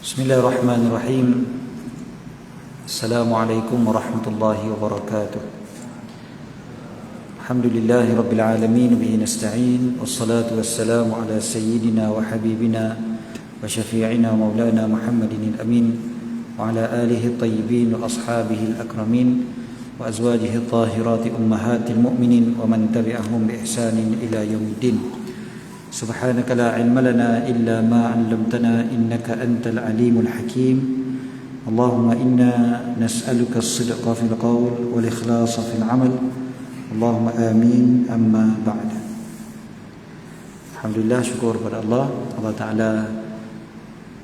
Bismillahirrahmanirrahim. Assalamualaikum warahmatullahi wabarakatuh. Alhamdulillahi rabbil alamin, bihi nasta'in, wassalatu wassalamu ala sayyidina wa habibina wa syafi'ina maulana Muhammadin al-amin wa ala alihi at-tayyibin wa ashabihi al-akramin wa azwajihi at-tahirati ummahatil mu'minin wa man tabi'ahum bi ihsanin ila yaumiddin. Subhanaka la ilma lana illa ma 'allamtana innaka antal alimul hakim. Allahumma inna nas'aluka as-sidqa fil qawl wal ikhlasa fil 'amal. Allahumma amin, amma ba'd. Alhamdulillah, syukur pada Allah. Allah Ta'ala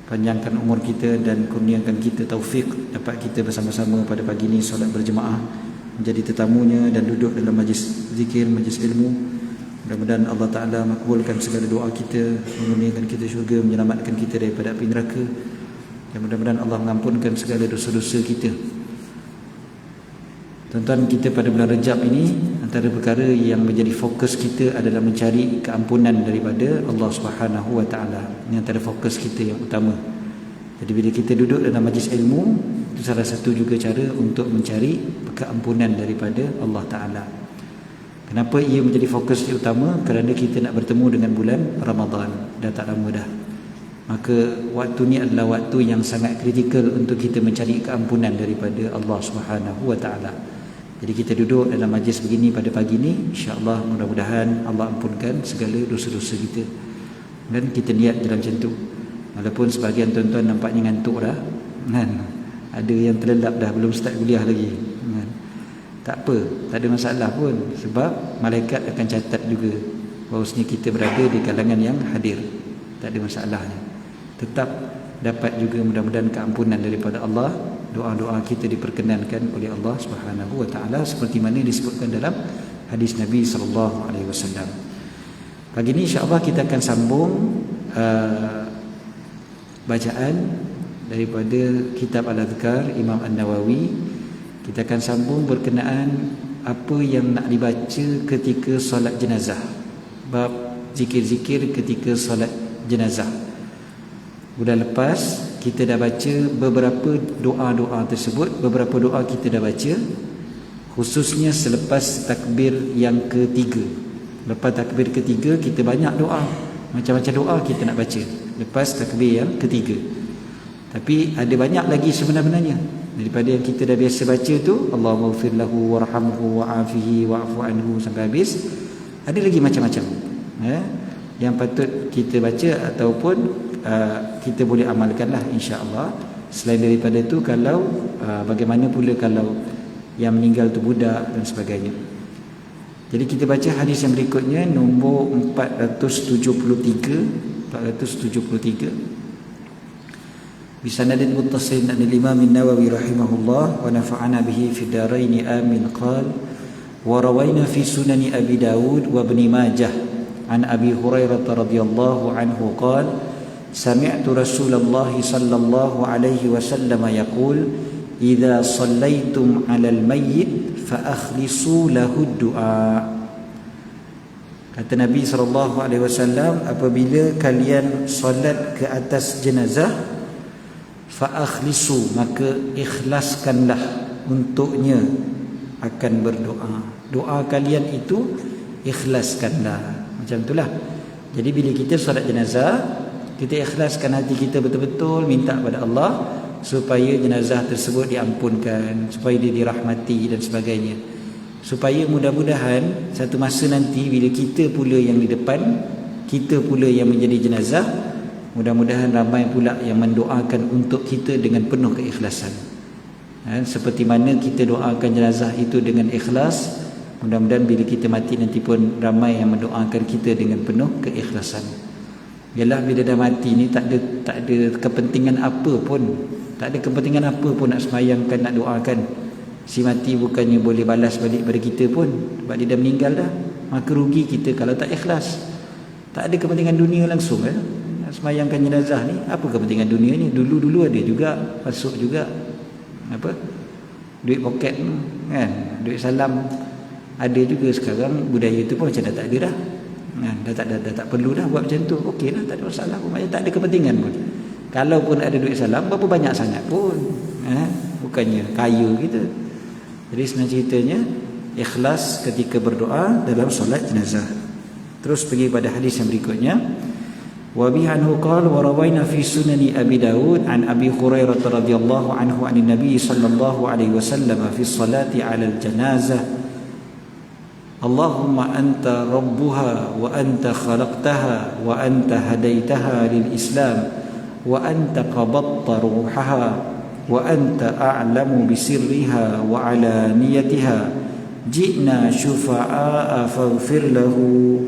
panjangkan umur kita dan kurniakan kita taufik dapat kita bersama-sama pada pagi ini solat berjemaah, menjadi tetamunya dan duduk dalam majlis zikir, majlis ilmu. Mudah-mudahan Allah Ta'ala makbulkan segala doa kita, mengurniakan kita syurga, menyelamatkan kita daripada api neraka, dan mudah-mudahan Allah mengampunkan segala dosa-dosa kita. Tuan-tuan, kita pada bulan Rejab ini, antara perkara yang menjadi fokus kita adalah mencari keampunan daripada Allah Subhanahu Wa Ta'ala. Ini antara fokus kita yang utama. Jadi bila kita duduk dalam majlis ilmu, itu salah satu juga cara untuk mencari keampunan daripada Allah Ta'ala. Kenapa ia menjadi fokus yang utama? Kerana kita nak bertemu dengan bulan Ramadan. Dah tak lama dah. Maka waktu ni adalah waktu yang sangat kritikal untuk kita mencari keampunan daripada Allah Subhanahu Wa Ta'ala. Jadi kita duduk dalam majlis begini pada pagi ni, insya-Allah mudah-mudahan Allah ampunkan segala dosa-dosa kita. Dan kita niat dalam macam tu. Walaupun sebahagian tuan-tuan nampaknya ngantuk dah, kan? Ada yang terlelap dah, belum start kuliah lagi, kan? Tak apa, tak ada masalah pun, sebab malaikat akan catat juga bahawasanya kita berada di kalangan yang hadir. Tak ada masalahnya. Tetap dapat juga mudah-mudahan keampunan daripada Allah. Doa-doa kita diperkenankan oleh Allah Subhanahu Wa Ta'ala seperti mana disebutkan dalam hadis Nabi SAW. Pagi ini insya-Allah kita akan sambung bacaan daripada kitab Al-Adhkar Imam An-Nawawi. Kita akan sambung berkenaan apa yang nak dibaca ketika solat jenazah, bab zikir-zikir ketika solat jenazah. Bulan lepas kita dah baca beberapa doa-doa tersebut. Beberapa doa kita dah baca, khususnya selepas takbir yang ketiga. Lepas takbir ketiga kita banyak doa, macam-macam doa kita nak baca lepas takbir yang ketiga. Tapi ada banyak lagi sebenarnya daripada yang kita dah biasa baca tu. Allahumma ighfir lahu warhamhu wa'afihi wa'fu anhu sampai habis. Ada lagi macam-macam yang patut kita baca ataupun kita boleh amalkanlah, insya-Allah. Selain daripada itu, kalau bagaimana pula kalau yang meninggal tu budak dan sebagainya. Jadi kita baca hadis yang berikutnya, nombor 473. Bisanadin muttasil an al-Imam An-Nawawi rahimahullah wa nafa'ana bihi fi darain amin qala wa rawayna fi sunan Abi Dawud wa Ibn Majah an Abi Hurairah radhiyallahu anhu qala sami'tu Rasulullah sallallahu alaihi wasallam yaqul idza sallaitum 'alal mayyit fa akhlisu lahu du'a. Kata Nabi sallallahu alaihi wasallam, apabila kalian solat ke atas jenazah, fa akhlisu, maka ikhlaskanlah untuknya akan berdoa. Doa kalian itu ikhlaskanlah. Macam itulah. Jadi bila kita solat jenazah, kita ikhlaskan hati kita betul-betul, minta kepada Allah supaya jenazah tersebut diampunkan, supaya dia dirahmati dan sebagainya. Supaya mudah-mudahan satu masa nanti bila kita pula yang di depan, kita pula yang menjadi jenazah, mudah-mudahan ramai pula yang mendoakan untuk kita dengan penuh keikhlasan. Seperti mana kita doakan jenazah itu dengan ikhlas, mudah-mudahan bila kita mati nanti pun ramai yang mendoakan kita dengan penuh keikhlasan. Yalah, bila dah mati ni tak ada kepentingan apa pun. Tak ada kepentingan apa pun nak semayangkan, nak doakan. Si mati bukannya boleh balas balik pada kita pun, sebab dia dah meninggal dah. Maka rugi kita kalau tak ikhlas. Tak ada kepentingan dunia langsung semayangkan jenazah ni. Apa kepentingan dunia ni? Dulu-dulu ada juga masuk juga duit poket kan, duit salam ada juga. Sekarang budaya tu pun macam dah tak ada dah. Dah tak perlu dah buat macam tu. Okeylah, tak ada masalah pun. Macam tak ada kepentingan pun. Kalaupun ada duit salam, berapa banyak sangat pun, bukannya kaya kita. Jadi sebenarnya ceritanya ikhlas ketika berdoa dalam solat jenazah. Terus pergi pada hadis yang berikutnya. Wa bi anhu qala wa rawaina fi sunani Abi Dawud an Abi Hurairah radhiyallahu anhu an Nabi sallallahu alaihi wasallam fi salati ala al-janazah Allahumma anta rabbuha wa anta khalaqtaha wa anta hadaitaha lil Islam wa anta qabatta ruhaha wa anta a'lamu bi sirriha wa alaniyatiha ji'na syufa'a faghfir lahu.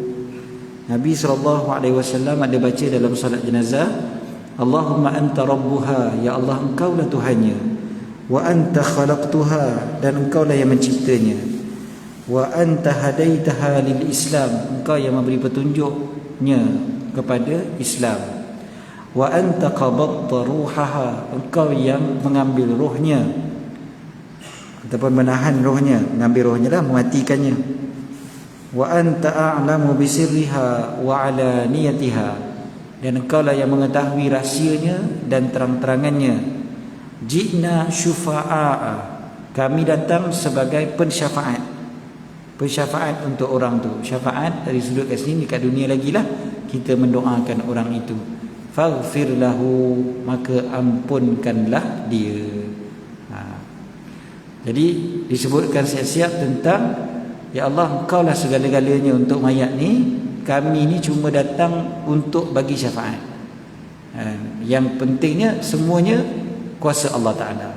Nabi SAW ada baca dalam salat jenazah, Allahumma anta rabbuha, ya Allah engkaulah Tuhannya, wa anta khalaqtuha, dan engkaulah yang menciptanya, wa anta hadaitaha lil Islam, engkau yang memberi petunjuknya kepada Islam, wa anta qabatta ruhaha, engkau yang mengambil rohnya ataupun menahan rohnya, mengambil rohnya lah, mematikannya. Wa anta a'lamu bisirriha wa alaniyatiha, dan engkaulah yang mengetahui rahsianya dan terang-terangannya. Ji'na syufa'a, kami datang sebagai pensyafaat. Pensyafaat untuk orang tu. Syafaat dari sudut kat sini, dekat dunia lagi lah kita mendoakan orang itu. Faghfir lahu, maka ampunkanlah dia. Jadi disebutkan siap-siap tentang, ya Allah engkaulah segala-galanya untuk mayat ni, kami ni cuma datang untuk bagi syafaat. Yang pentingnya semuanya kuasa Allah Ta'ala.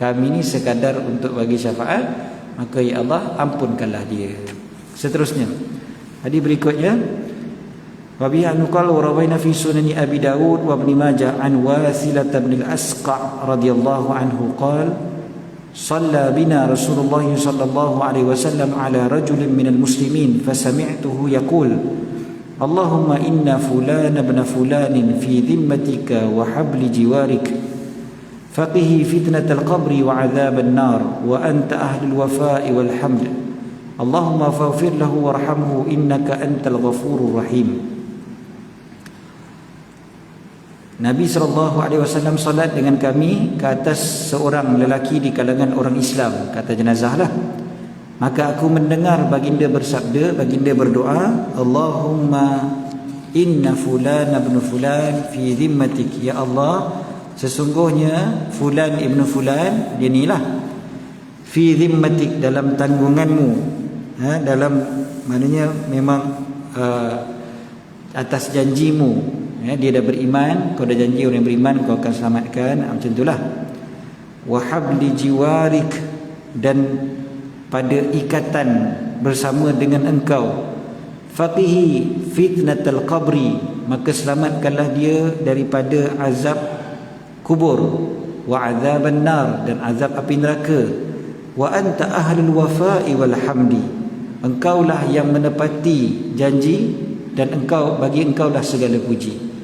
Kami ni sekadar untuk bagi syafaat, maka ya Allah ampunkanlah dia. Seterusnya hadis berikutnya, wa bi anqal wa rawaina fi sunani Abi Dawud wa Ibn Majah an Wasilah bin al-Asqa radhiyallahu anhu qala صلى بنا رسول الله صلى الله عليه وسلم على رجل من المسلمين فسمعته يقول اللهم إن فلان ابن فلان في ذمتك وحبل جوارك فقه فتنة القبر وعذاب النار وأنت أهل الوفاء والحمد اللهم فاغفر له وارحمه إنك أنت الغفور الرحيم. Nabi SAW salat dengan kami ke atas seorang lelaki di kalangan orang Islam, kata jenazah lah. Maka aku mendengar baginda bersabda, baginda berdoa, Allahumma inna fulan ibn fulan fi dhimmatik, ya Allah sesungguhnya fulan ibn fulan, dia ni lah, fi dhimmatik, dalam tanggunganmu, dalam maknanya memang atas janjimu. Dia dah beriman, kau dah janji orang yang beriman kau akan selamatkan, macam itulah. Wa habli jiwarik, dan pada ikatan bersama dengan engkau. Faqihi fitnatal qabri, maka selamatkanlah dia daripada azab kubur. Wa azaban nar, dan azab api neraka. Wa anta ahlul wafa'i wal hamdi, engkaulah yang menepati janji dan engkau, bagi engkaulah segala puji.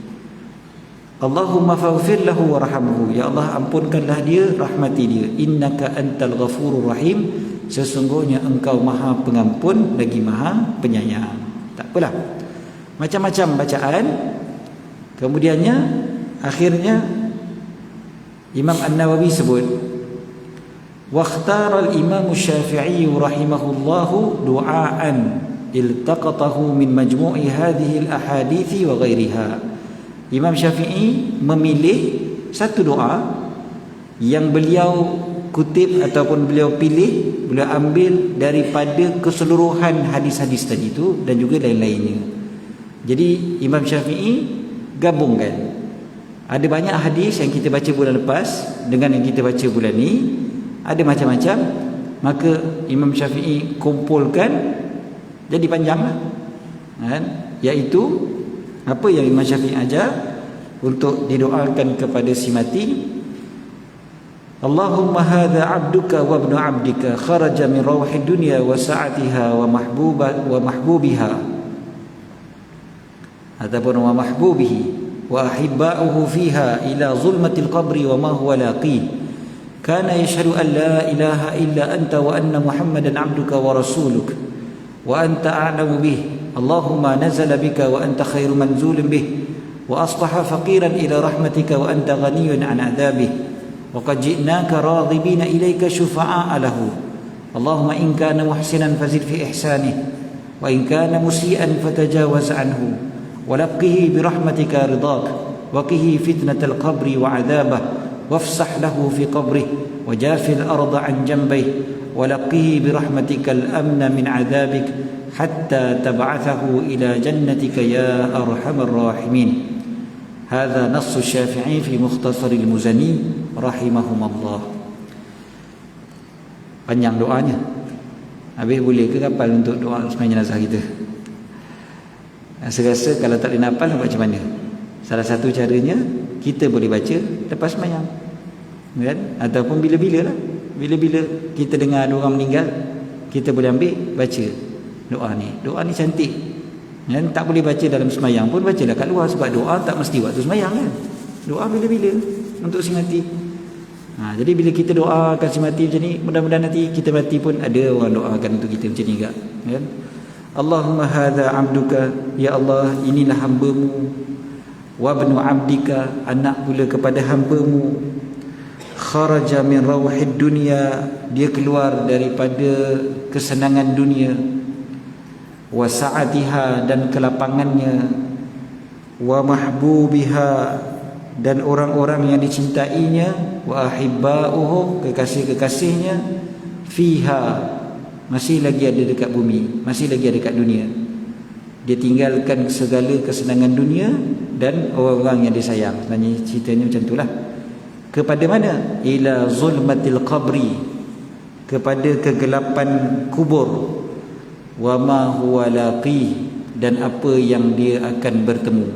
Allahumma faghfir lahu warhamhu, ya Allah ampunkanlah dia, rahmati dia. Innaka antal ghafurur rahim, sesungguhnya engkau maha pengampun lagi maha penyayang. Tak apalah, macam-macam bacaan. Kemudiannya akhirnya Imam An-Nawawi sebut, waqtara al-Imam Syafi'i rahimahullahu du'aan iltaqatahu min majmu'i hadhihi al-ahadithi wa ghairiha. Imam Syafi'i memilih satu doa yang beliau kutip ataupun beliau pilih, beliau ambil daripada keseluruhan hadis-hadis tadi itu dan juga lain-lainnya. Jadi Imam Syafi'i gabungkan, ada banyak hadis yang kita baca bulan lepas dengan yang kita baca bulan ni, ada macam-macam, maka Imam Syafi'i kumpulkan jadi panjanglah, iaitu apa yang Imam Syafi'i ajar untuk didoakan kepada si mati. Allahumma hadha abduka wa ibnu abdika kharaja min rawhid dunya wa sa'atiha wa mahbubiha ataupun wa mahbubihi wa ahibba'uhu fiha ila zulmatil qabri wa ma huwa laqi kana yashhadu an la ilaha illa anta wa anna muhammadan abduka wa rasuluk wa anta a'lamu bih Allahumma nazala bika wa anta khairu manzulin bih wa asbaha faqiran ila rahmatika wa anta ghaniyun an adhabih wa qad ji'naka raghibina ilayka syufa'a lahu Allahumma in kana muhsinan fazid fi ihsanih wa in kana musii'an fatajawaz anhu wa laqqihi bi rahmatika ridak wa qihi fitnatal qabri wa 'adhabah wafsah lahu fi qabrihi wa jafil arda an janbihi wa laqqihi bi rahmatika al-amna min 'adhabik hatta tab'athahu ila jannatika ya arhamar rahimin. Hadza nassu Syafi'i fi Mukhtasar al-Muzani rahimahumullah. Panjang doanya. Habis boleh ke hafal untuk doa sembahyang jenazah kita? Saya rasa kalau tak boleh hafal macam mana? Salah satu caranya kita boleh baca lepas sembahyang. Kan? Ataupun bila-bila lah. Bila-bila kita dengar ada orang meninggal, kita boleh ambil baca doa ni. Doa ni cantik. Dan tak boleh baca dalam sembahyang pun bacalah kat luar, sebab doa tak mesti waktu sembahyang kan. Doa bila-bila untuk si mati. Jadi bila kita doakan si mati macam ni, mudah-mudahan nanti kita mati pun ada orang doakan untuk kita macam ni juga kan. Allahumma hadza 'abduka, ya Allah inilah hamba-Mu, wa ibnu 'abdika, anak pula kepada hamba-Mu, kharaja min rawhid dunya, dia keluar daripada kesenangan dunia, wa sa'atiha, dan kelapangannya, wa mahbubiha, dan orang-orang yang dicintainya, wa ahibba'uhu, kekasih-kekasihnya, fiha, masih lagi ada dekat bumi, masih lagi ada dekat dunia. Dia tinggalkan segala kesenangan dunia dan orang-orang yang dia sayang. Sebenarnya ceritanya macam itulah. Kepada mana? Ila zulmatil qabri, kepada kegelapan kubur, wa ma huwa laqi, dan apa yang dia akan bertemu.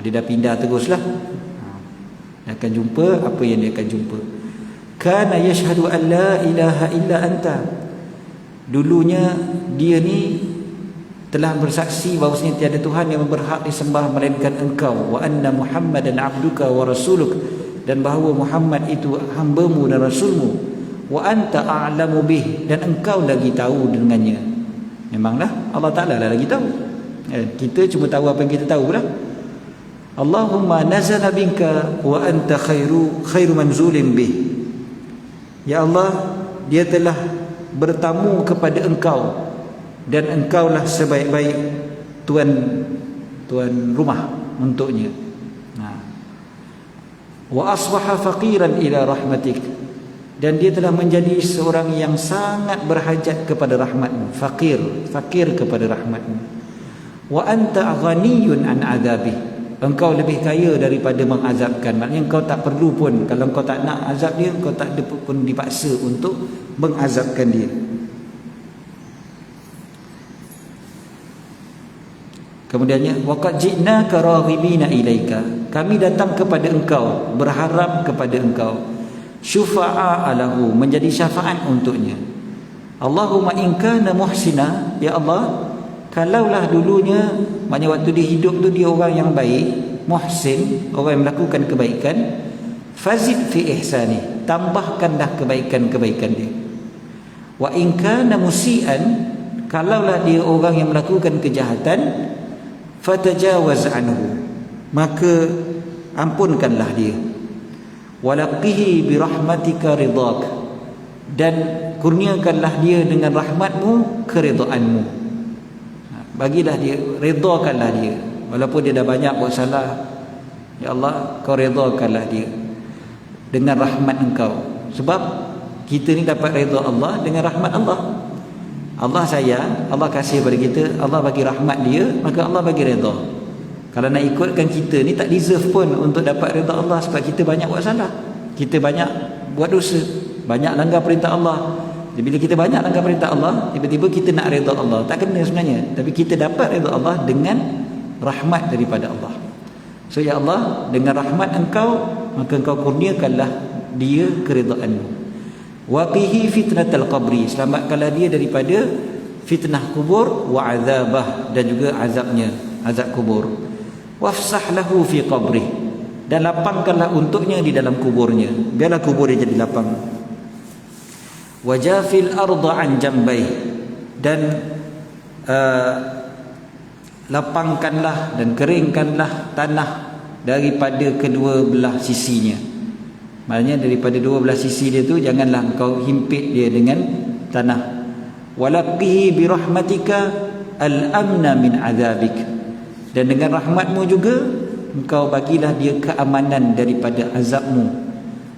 Dia dah pindah teruslah. Dia akan jumpa apa yang dia akan jumpa. Kana yashhadu an la ilaha illa anta, dulunya dia ni telah bersaksi bahawasanya tiada Tuhan yang berhak disembah melainkan engkau, wa anna Muhammadan abduka wa rasuluk, dan bahawa Muhammad itu hamba-Mu dan rasul-Mu, wa anta a'lamu bih, dan engkau lagi tahu dengannya. Memanglah Allah Ta'ala lah lagi tahu. Kita cuma tahu apa yang kita tahu lah. Allahumma nazala binka wa anta khairu manzulin bih. Ya Allah, dia telah bertamu kepada engkau dan engkaulah sebaik-baik tuan rumah untuknya. Wa asbaha faqiran ila rahmatik, dan dia telah menjadi seorang yang sangat berhajat kepada rahmat-Mu, fakir kepada rahmat-Mu. Wa anta ghaniyun an adzabi, engkau lebih kaya daripada mengazabkan. Maknanya engkau tak perlu pun, kalau engkau tak nak azab dia, engkau tak ada pun dipaksa untuk mengazabkan dia. Kemudiannya, waqad ji'naka raghibina ilaika, kami datang kepada engkau, berharap kepada engkau, syufa'a alahu, menjadi syafaat untuknya. Allahumma in kana muhsina, ya Allah, kalaulah dulunya, maknanya waktu dia hidup tu dia orang yang baik, muhsin, orang yang melakukan kebaikan, fazid fi ihsani, tambahkanlah kebaikan-kebaikan dia. Wa in kana musian, kalaulah dia orang yang melakukan kejahatan, fatajawaz anhu, maka ampunkanlah dia. Walaqihi bi rahmatika ridak, dan kurniakanlah dia dengan rahmat-Mu keridaan-Mu. Bagilah dia, redakanlah dia, walaupun dia dah banyak buat salah. Ya Allah, kau redakanlah dia dengan rahmat engkau. Sebab kita ni dapat redha Allah dengan rahmat Allah. Allah sayang, Allah kasih pada kita, Allah bagi rahmat dia, maka Allah bagi redha. Kalau nak ikutkan, kita ni tak deserve pun untuk dapat redha Allah, sebab kita banyak buat salah, kita banyak buat dosa, banyak langgar perintah Allah. Jadi bila kita banyak langgar perintah Allah, tiba-tiba kita nak redha Allah, tak kena sebenarnya. Tapi kita dapat redha Allah dengan rahmat daripada Allah. So ya Allah, dengan rahmat engkau, maka engkau kurniakanlah dia keridaan-Mu. Waqihi fitnatal qabri, selamatkanlah dia daripada fitnah kubur, wa azabah, dan juga azabnya, azab kubur. Wafsah lahu fi qabri, dan lapangkanlah untuknya di dalam kuburnya, biarlah kubur dia jadi lapang. Wajafil arda an jambai, dan lapangkanlah dan keringkanlah tanah daripada kedua belah sisinya. Maknanya daripada dua belah sisi dia tu janganlah engkau himpit dia dengan tanah. Walaqihi birahmatika al-amna min azabik, dan dengan rahmatmu juga engkau bagilah dia keamanan daripada azabmu.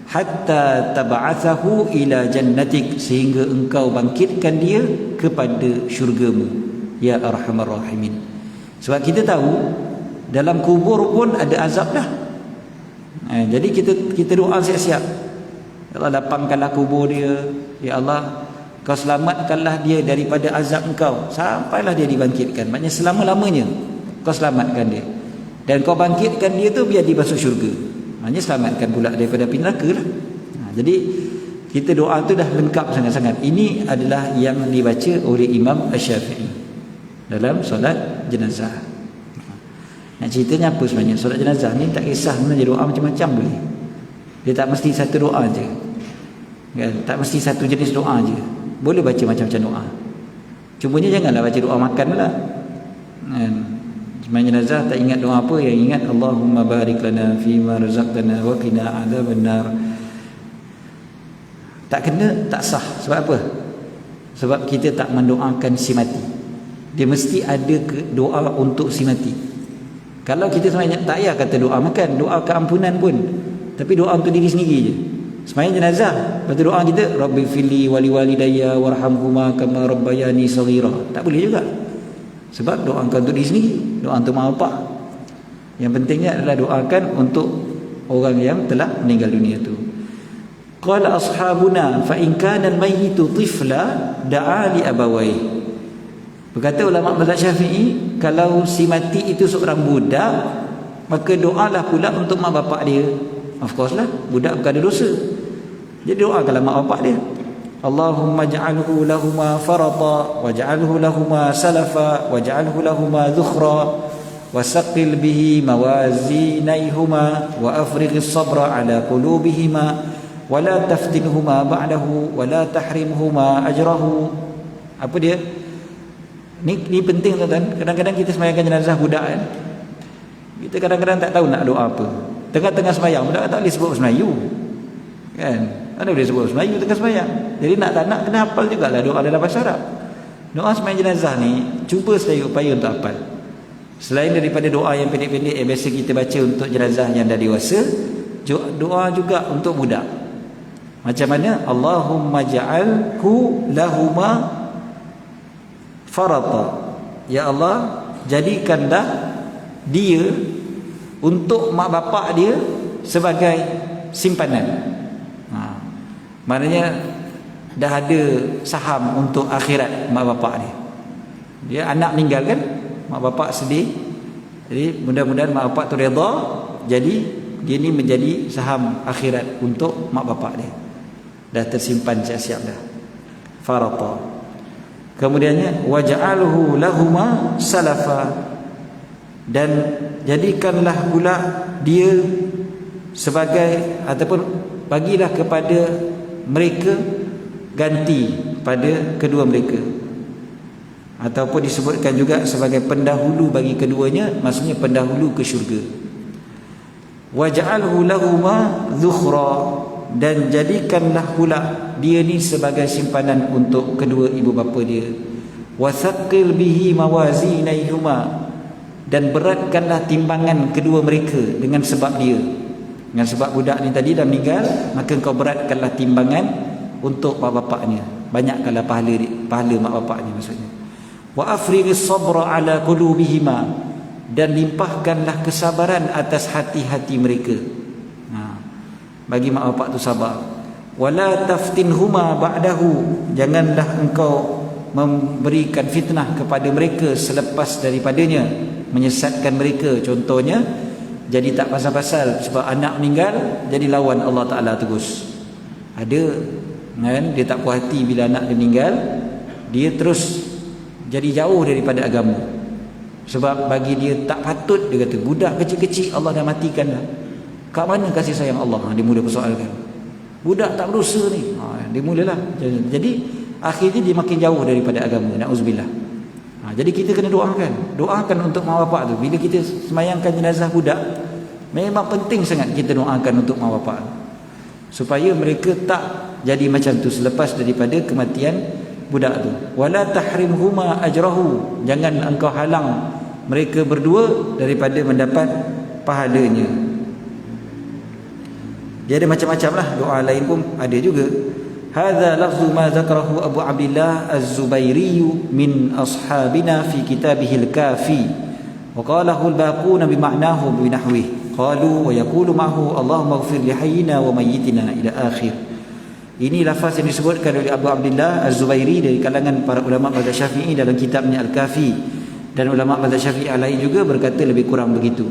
Hatta tab'athahu ila jannatik, sehingga engkau bangkitkan dia kepada syurgamu, ya arhamar rahimin. Sebab kita tahu dalam kubur pun ada azab dah. Jadi kita doa siap-siap. Ya Allah, lapangkanlah kubur dia. Ya Allah, kau selamatkanlah dia daripada azab engkau sampailah dia dibangkitkan. Maknanya selama-lamanya kau selamatkan dia, dan kau bangkitkan dia tu biar dia masuk syurga. Maknanya selamatkan pula daripada api neraka lah. Jadi kita doa tu dah lengkap sangat-sangat. Ini adalah yang dibaca oleh Imam Asy-Syafi'i dalam solat jenazah. Nak ceritanya apa sebenarnya? Solat jenazah ni tak kisah sebenarnya, doa macam-macam boleh. Dia tak mesti satu doa je, kan? Tak mesti satu jenis doa je. Boleh baca macam-macam doa. Cumanya janganlah baca doa makan pula, kan? Sembahyang jenazah tak ingat doa apa, yang ingat Allahumma barik lana fima razaqtana wa qina adzabannar. Tak kena, tak sah. Sebab apa? Sebab kita tak mendoakan si mati. Dia mesti ada doa untuk si mati. Kalau kita sebenarnya tak payah kata doa makan, doa keampunan pun, tapi doa untuk diri sendiri je. Sembahyang jenazah, lepas tu doa kita Rabbi fili wali walidayya warhamhuma kama rabbayani saghira, tak boleh juga. Sebab doa untuk diri sendiri, doa untuk mak bapak. Yang pentingnya adalah doakan untuk orang yang telah meninggal dunia tu. Qala ashabuna fa in kana al-mayyitu tifla da'a li abawayhi. Berkata ulama mazhab Syafi'i, kalau si mati itu seorang budak, maka doalah pula untuk mak bapak dia. Of course lah, budak bukan ada dosa. Jadi doakanlah mak bapak dia. Allahumma ja'alhu lahuma farata waj'alhu lahuma salafa waj'alhu lahuma dhukhra wasaqil bihi mawazinaihuma wa afrighis sabra ala qulubihima wa la taftinhuma ba'dahu wa la tahrimhuma ajrahu. Apa dia? Ni penting tuan-tuan. Kadang-kadang kita sembahyangkan jenazah budak kan, kita kadang-kadang tak tahu nak doa apa. Tengah-tengah sembahyang budak tak boleh sebut Melayu, kan? Mana boleh sebut Melayu tengah sembahyang. Jadi nak tak nak kena hafal jugalah doa dalam bahasa Arab. Doa sembahyang jenazah ni cuba sedaya upaya untuk hafal. Selain daripada doa yang pendek-pendek yang biasa kita baca untuk jenazah yang dah dewasa, doa juga untuk budak. Macam mana? Allahumma ja'alhu lahuma farata, ya Allah, jadikanlah dia untuk mak bapak dia sebagai simpanan. Maknanya dah ada saham untuk akhirat mak bapak dia. Dia anak meninggal kan, mak bapak sedih. Jadi mudah-mudahan mak bapak tu redha, jadi dia ni menjadi saham akhirat untuk mak bapak dia. Dah tersimpan siap-siap dah. Farata. Kemudiannya waj'alhu lahuma salafa, dan jadikanlah pula dia sebagai, ataupun bagilah kepada mereka ganti pada kedua mereka, ataupun disebutkan juga sebagai pendahulu bagi keduanya, maksudnya pendahulu ke syurga. Waj'alhu lahuma dhukhra, dan jadikanlah pula dia ni sebagai simpanan untuk kedua ibu bapa dia. Wathaqil bihi mawazinaihuma, dan beratkanlah timbangan kedua mereka dengan sebab dia. Dengan sebab budak ni tadi dah meninggal, maka kau beratkanlah timbangan untuk mak bapaknya. Banyakkanlah pahala mak bapaknya maksudnya. Wa afrighis sabra ala qulubihima, dan limpahkanlah kesabaran atas hati-hati mereka. Bagi mak bapak tu sabar. Wala taftinhuma ba'dahu, janganlah engkau memberikan fitnah kepada mereka selepas daripadanya, menyesatkan mereka. Contohnya jadi tak pasal-pasal sebab anak meninggal jadi lawan Allah Ta'ala terus. Ada kan, dia tak puas hati bila anak dia meninggal, dia terus jadi jauh daripada agama. Sebab bagi dia tak patut, dia kata budak kecil-kecil Allah dah matikan dah. Kat mana kasih sayang Allah? Dia mula persoalkan. Budak tak berdosa ni. Dia mulalah. Jadi akhirnya dia makin jauh daripada agama. Na'udzubillah. Jadi kita kena doakan untuk mak bapak tu. Bila kita semayangkan jenazah budak, memang penting sangat kita doakan untuk mak bapak tu, supaya mereka tak jadi macam tu selepas daripada kematian budak tu. Wala tahrimhuma ajrahu, jangan engkau halang mereka berdua daripada mendapat pahalanya. Dia ada macam-macam lah, doa lain pun ada juga. Hadza lafzu ma zakarahu Abu Abdillah Az-Zubairi min ashabina fi kitabih al-Kafi wa qalahu al-baquna bima'nahu binahwihi qalu wa yaqulu ma'hu Allahumma ighfir li hayyina wa mayyitina ila akhir. Ini lafaz yang disebutkan oleh Abu Abdillah Az-Zubairi dari kalangan para ulama mazhab Syafi'i dalam kitabnya Al-Kafi, dan ulama mazhab Syafi'i lain juga berkata lebih kurang begitu.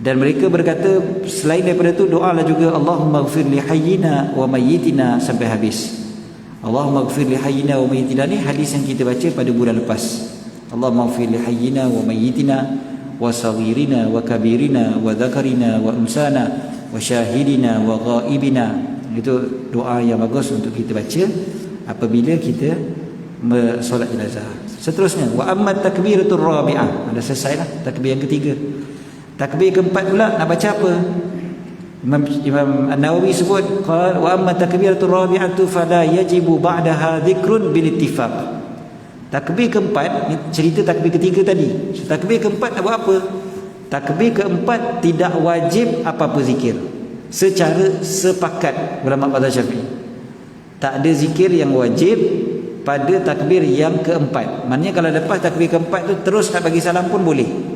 Dan mereka berkata selain daripada itu, doalah juga Allahumma ighfir li hayyina wa mayyitina sampai habis. Allahumma ighfir li hayyina wa mayyitina ni hadis yang kita baca pada bulan lepas. Allahumma ighfir li hayyina wa mayyitina wa saghirina wa kabirina wa dzakarina wa unsana wa syahidina wa ghaibina. Itu doa yang bagus untuk kita baca apabila kita solat jenazah. Seterusnya, wa amma takbiratul rabi'ah, dah selesailah takbir yang ketiga. Takbir keempat pula nak baca apa? Imam An-Nawawi sebut, qala wa amma takbiratul rabi'atu fala yajibu ba'daha dzikrun bil ittifaq. Takbir keempat ni cerita takbir ketiga tadi. Takbir keempat nak buat apa? Takbir keempat tidak wajib apa-apa zikir secara sepakat ulama mazhab Syafi'i. Tak ada zikir yang wajib pada takbir yang keempat. Maknanya kalau lepas takbir keempat tu terus nak bagi salam pun boleh.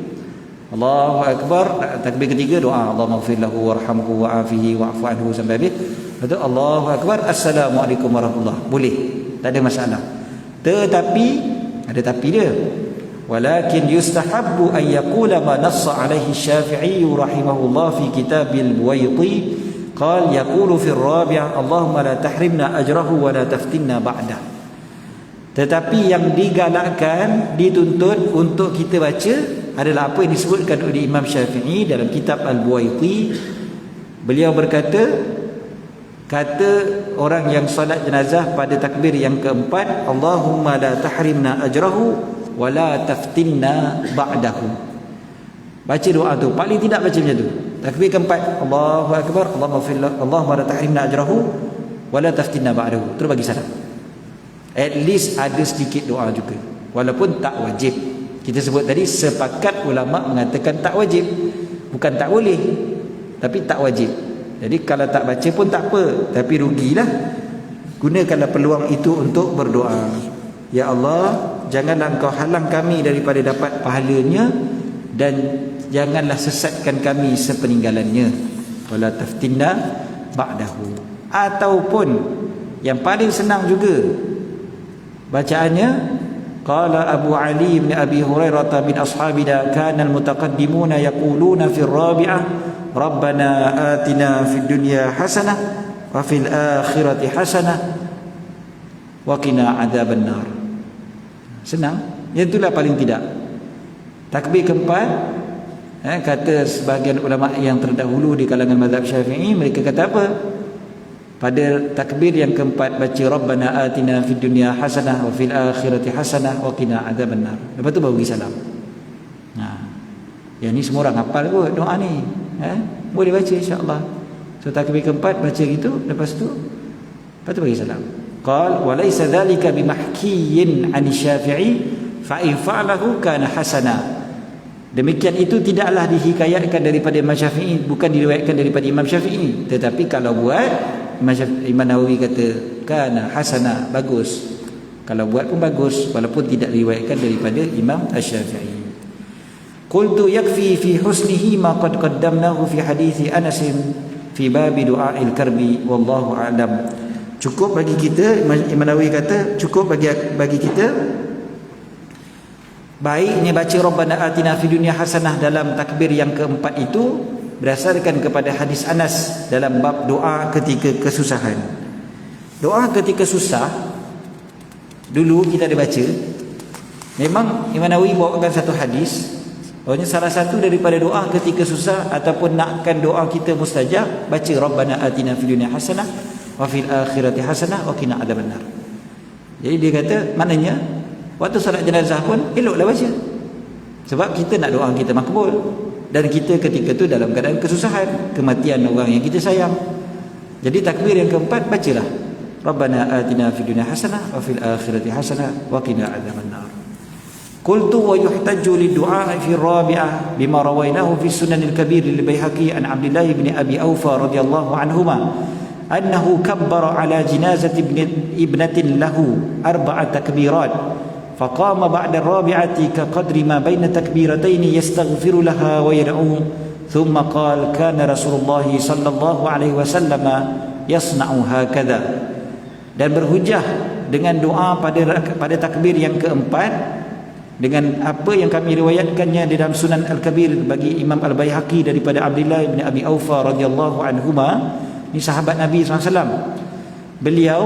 Allahu Akbar, takbir ketiga doa Allahumma ighfir lahu warhamhu wa'afihi wa'fu anhu sampai habis. Lepas tu Allahu Akbar, Assalamualaikum warahmatullahi, boleh, tak ada masalah. Tetapi ada tapi dia, walakin yustahabbu an yaqula ma nassa alaihi Syafi'i rahimahullah fi kitabil Buwaiti qala yaqulu fi ar-rabi'ah Allahumma la tahrimna ajrahu wa la taftinna ba'dah. Tetapi yang digalakkan, dituntut untuk kita baca adalah apa yang disebutkan oleh Imam Syafi'i dalam kitab Al-Buwaiti. Beliau berkata, kata orang yang solat jenazah pada takbir yang keempat, Allahumma la tahrimna ajrahu wa la taftinna ba'dahu. Baca doa tu, paling tidak baca macam tu. Takbir keempat, Allahu Akbar, Allahumma la tahrimna ajrahu wa la taftinna ba'dahu, terus bagi salam. At least ada sedikit doa juga, walaupun tak wajib. Kita sebut tadi sepakat ulama mengatakan tak wajib, bukan tak boleh, tapi tak wajib. Jadi kalau tak baca pun tak apa, tapi rugilah. Gunakanlah peluang itu untuk berdoa. Ya Allah, janganlah Engkau halang kami daripada dapat pahalanya, dan janganlah sesatkan kami sepeninggalannya. Wala taftinna ba'dahu. Ataupun yang paling senang juga bacaannya, qala Abu Ali bin Abi Hurairah min ashabina kana al-mutaqaddimuna yaquluna fi ar-rabi'ah Rabbana atina fid dunya hasanah wa fil akhirati hasanah wa qina adzaban nar. Senang, itulah paling tidak. Takbir keempat, kata sebahagian ulama yang terdahulu di kalangan mazhab Syafi'i, mereka kata apa? Pada takbir yang keempat baca Rabbana atina fid dunya hasanah wa fil akhirati hasanah wa qina adzaban nar. Lepas tu baru bagi salam. Yang ni semua orang hafal kot doa ni. Boleh baca insya-Allah. So takbir keempat baca gitu, lepas tu bagi salam. Qal wa laysa dhalika bimahkiyyin 'an Syafi'i fa in fa'alahu kana hasana. Demikian itu tidaklah dihikayatkan daripada Imam Syafi'i, bukan diriwayatkan daripada Imam Syafi'i, tetapi kalau buat Imam Nawawi kata kana hasana, bagus. Kalau buat pun bagus, walaupun tidak diriwayatkan daripada Imam Asy-Syafi'i. Qultu yakfi fi husnihi ma qad qaddamnahu fi hadithi Anas fi bab du'a'il karbi wallahu a'lam. Cukup bagi kita, Imam Nawawi kata cukup bagi kita baiknya baca Rabbana atina fid dunya hasanah dalam takbir yang keempat itu berdasarkan kepada hadis Anas dalam bab doa ketika kesusahan. Doa ketika susah dulu kita ada baca, memang Imam Nawawi bawakan satu hadis, bahawanya salah satu daripada doa ketika susah ataupun nakkan doa kita mustajab, baca Rabbana atina fid dunya hasanah wa fil akhirati hasanah wa qina adzabannar. Jadi dia kata maknanya Waktu solat jenazah pun eloklah baca. Sebab kita nak doa kita makbul. Dan kita ketika tu dalam keadaan kesusahan, kematian orang yang kita sayang. Jadi takbir yang keempat bacalah Rabbana atina fid dunya hasanah wa fil akhirati hasanah wa qina adzabannar. Qultu wa yuhtaju lid-du'a fi ar-rabi'ah bima rawainahu fi Sunan al-Kabir lil-Baihaqi an Abdullah bin Abi Aufa radhiyallahu anhuma annahu kabbara ala janazati ibnatin lahu 4 takbirat faqama ba'da ar-rabi'ati ka qadri ma baina takbiratayn yastaghfiru laha wa yad'u thumma qala kana Rasulullah sallallahu alaihi wasallam yasna'u hakadha. Dan berhujah dengan doa pada takbir yang keempat dengan apa yang kami riwayatkannya di dalam Sunan Al-Kabir bagi Imam Al-Baihaqi daripada Abdullah bin Abi Aufa radhiyallahu anhuma. Ini sahabat Nabi SAW. Beliau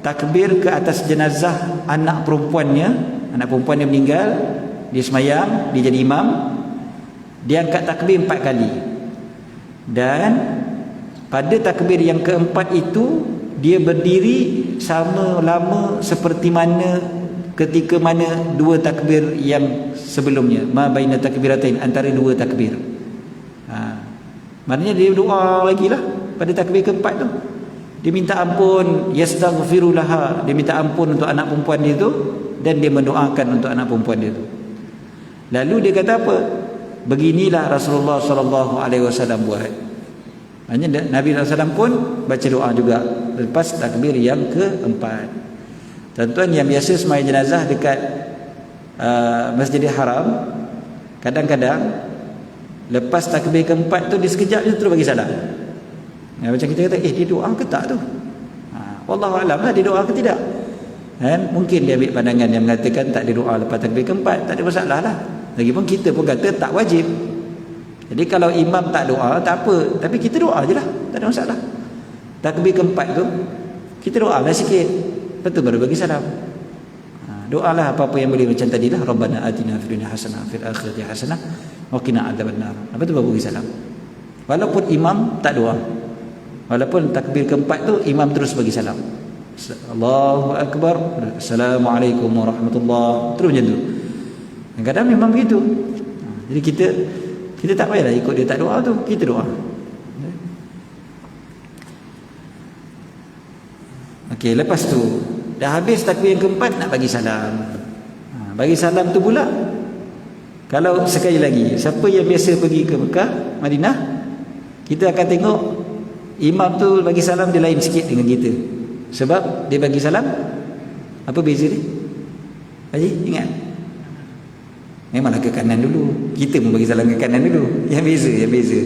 takbir ke atas jenazah anak perempuannya. Anak perempuan yang meninggal, dia semayang, dia jadi imam, dia angkat takbir 4 kali. Dan pada takbir yang keempat itu dia berdiri sama lama seperti mana ketika mana 2 takbir yang sebelumnya, ma baina takbiratain, antara 2 takbir. Maknanya dia doa lagi lah pada takbir keempat tu. Dia minta ampun, yastaghfiru laha, dia minta ampun untuk anak perempuan dia tu, dan dia mendoakan untuk anak perempuan dia tu. Lalu dia kata apa? Beginilah Rasulullah sallallahu alaihi wasallam buat. Maknanya Nabi SAW pun baca doa juga lepas takbir yang keempat. Tuan-tuan yang biasa sembahyang jenazah dekat Masjidil Haram, kadang-kadang lepas takbir keempat tu dia sekejap je terus bagi salam. Macam kita kata, dia doa ke tak tu? Wallahu a'lam lah dia doa ke tidak. Dan mungkin dia ambil pandangan yang mengatakan tak ada doa lepas takbir keempat, tak ada masalah lah. Lagipun kita pun kata tak wajib. Jadi kalau imam tak doa tak apa, tapi kita doa je lah, tak ada masalah. Takbir keempat tu kita doa lah sikit, lepas tu baru bagi salam. Doalah apa-apa yang boleh macam tadi lah, Rabbana atina fid dunya hasanah fil akhirati hasanah wa qina adzabannar. Lepas tu baru bagi salam. Walaupun imam tak doa, walaupun takbir keempat tu imam terus bagi salam, Allahu akbar, assalamualaikum warahmatullahi, terus macam tu. Kadang-kadang memang begitu. Jadi kita tak payahlah ikut dia tak doa tu, kita doa. Okey, lepas tu dah habis takbir yang keempat, nak bagi salam. Bagi salam tu pula, kalau sekali lagi siapa yang biasa pergi ke Mekah, Madinah, kita akan tengok imam tu bagi salam dia lain sikit dengan kita. Sebab dia bagi salam, apa beza dia? Haji, ingat? Memanglah ke kanan dulu. Kita pun bagi salam ke kanan dulu. Yang beza.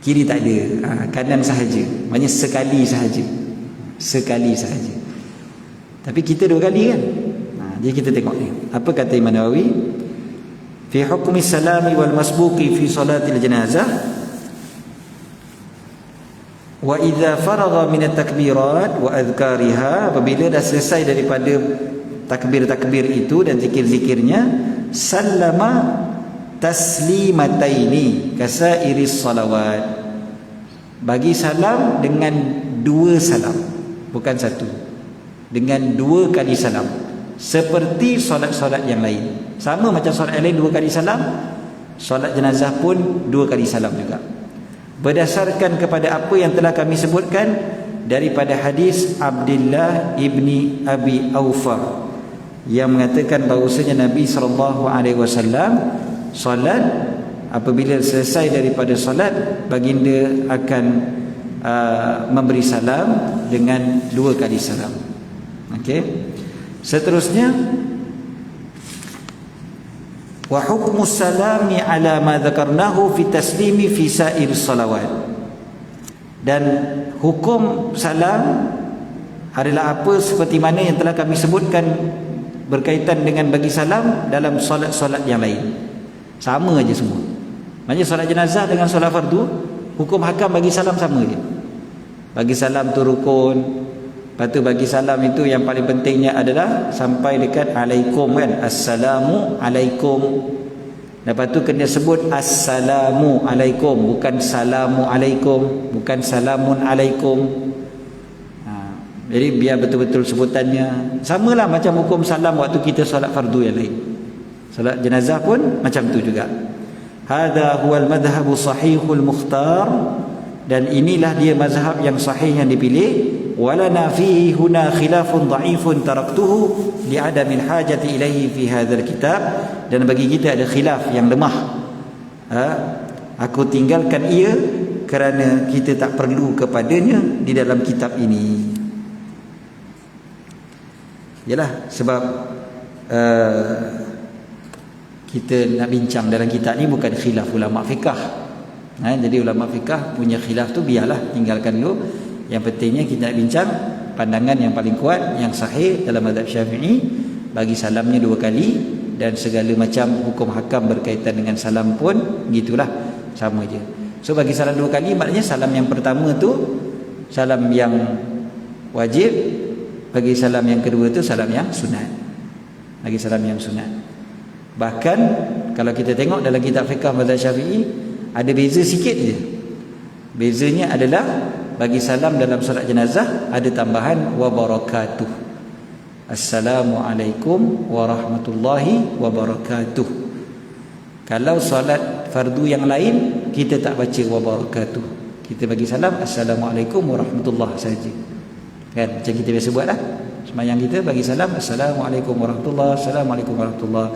Kiri tak ada, kanan sahaja. Maksudnya sekali sahaja. Tapi kita 2 kali kan. Jadi kita tengok ni. Apa kata Imam Nawawi? Fi hukmi salami wal masbuqi fi salatil janazah. Wa idza faragha min at-takbirat wa adhkariha, apabila dah selesai daripada takbir-takbir itu dan zikir-zikirnya, sallama taslimataini kasairis salawat, bagi salam dengan 2 salam, bukan 1, dengan 2 kali salam, seperti solat-solat yang lain. Sama macam solat yang lain 2 kali salam, solat jenazah pun 2 kali salam juga, berdasarkan kepada apa yang telah kami sebutkan daripada hadis Abdullah ibni Abi Aufa yang mengatakan bahawasanya Nabi SAW solat, apabila selesai daripada solat, baginda akan memberi salam dengan 2 kali salam. Okey. Seterusnya, wa hukmu salami ala ma dzakarnahu fi taslimi fi sa'ir salawat, dan hukum salam adalah apa seperti mana yang telah kami sebutkan berkaitan dengan bagi salam dalam solat-solat yang lain. Sama aja semua. Maksudnya solat jenazah dengan solat fardu, hukum hakam bagi salam sama je. Bagi salam tu rukun. Lepas tu bagi salam itu yang paling pentingnya adalah sampai dekat alaikum kan, assalamu alaikum. Lepas tu kena sebut assalamu alaikum, bukan salamu alaikum, bukan salamun alaikum. Jadi biar betul-betul sebutannya samalah macam hukum salam waktu kita solat fardu yang lain. Solat jenazah pun macam tu juga. Hadha huwal madhhabu sahihul mukhtar, dan inilah dia mazhab yang sahih yang dipilih. Walana fihi huna khilafun dha'ifun taraktuhu li'adamil hajati ilaihi fi hadzal kitab, dan bagi kita ada khilaf yang lemah. Aku tinggalkan ia kerana kita tak perlu kepadanya di dalam kitab ini. Yalah, sebab kita nak bincang dalam kitab ni bukan khilaf ulama fiqh. Jadi ulama fiqh punya khilaf tu biarlah, tinggalkan dulu. Yang pentingnya kita nak bincang pandangan yang paling kuat, yang sahih dalam mazhab Syafi'i, bagi salamnya 2 kali, dan segala macam hukum hakam berkaitan dengan salam pun gitulah, sama je. So bagi salam 2 kali maknanya salam yang pertama tu salam yang wajib, bagi salam yang kedua tu salam yang sunat. Bagi salam yang sunat. Bahkan kalau kita tengok dalam kitab fiqh mazhab Syafi'i ada beza sikit je. Bezanya adalah bagi salam dalam solat jenazah ada tambahan wa barakatuh. Assalamualaikum warahmatullahi wabarakatuh. Kalau solat fardu yang lain kita tak baca wa barakatuh. Kita bagi salam assalamualaikum warahmatullahi saja. Kan macam kita biasa buatlah. Sembahyang kita bagi salam assalamualaikum warahmatullahi, assalamualaikum warahmatullahi.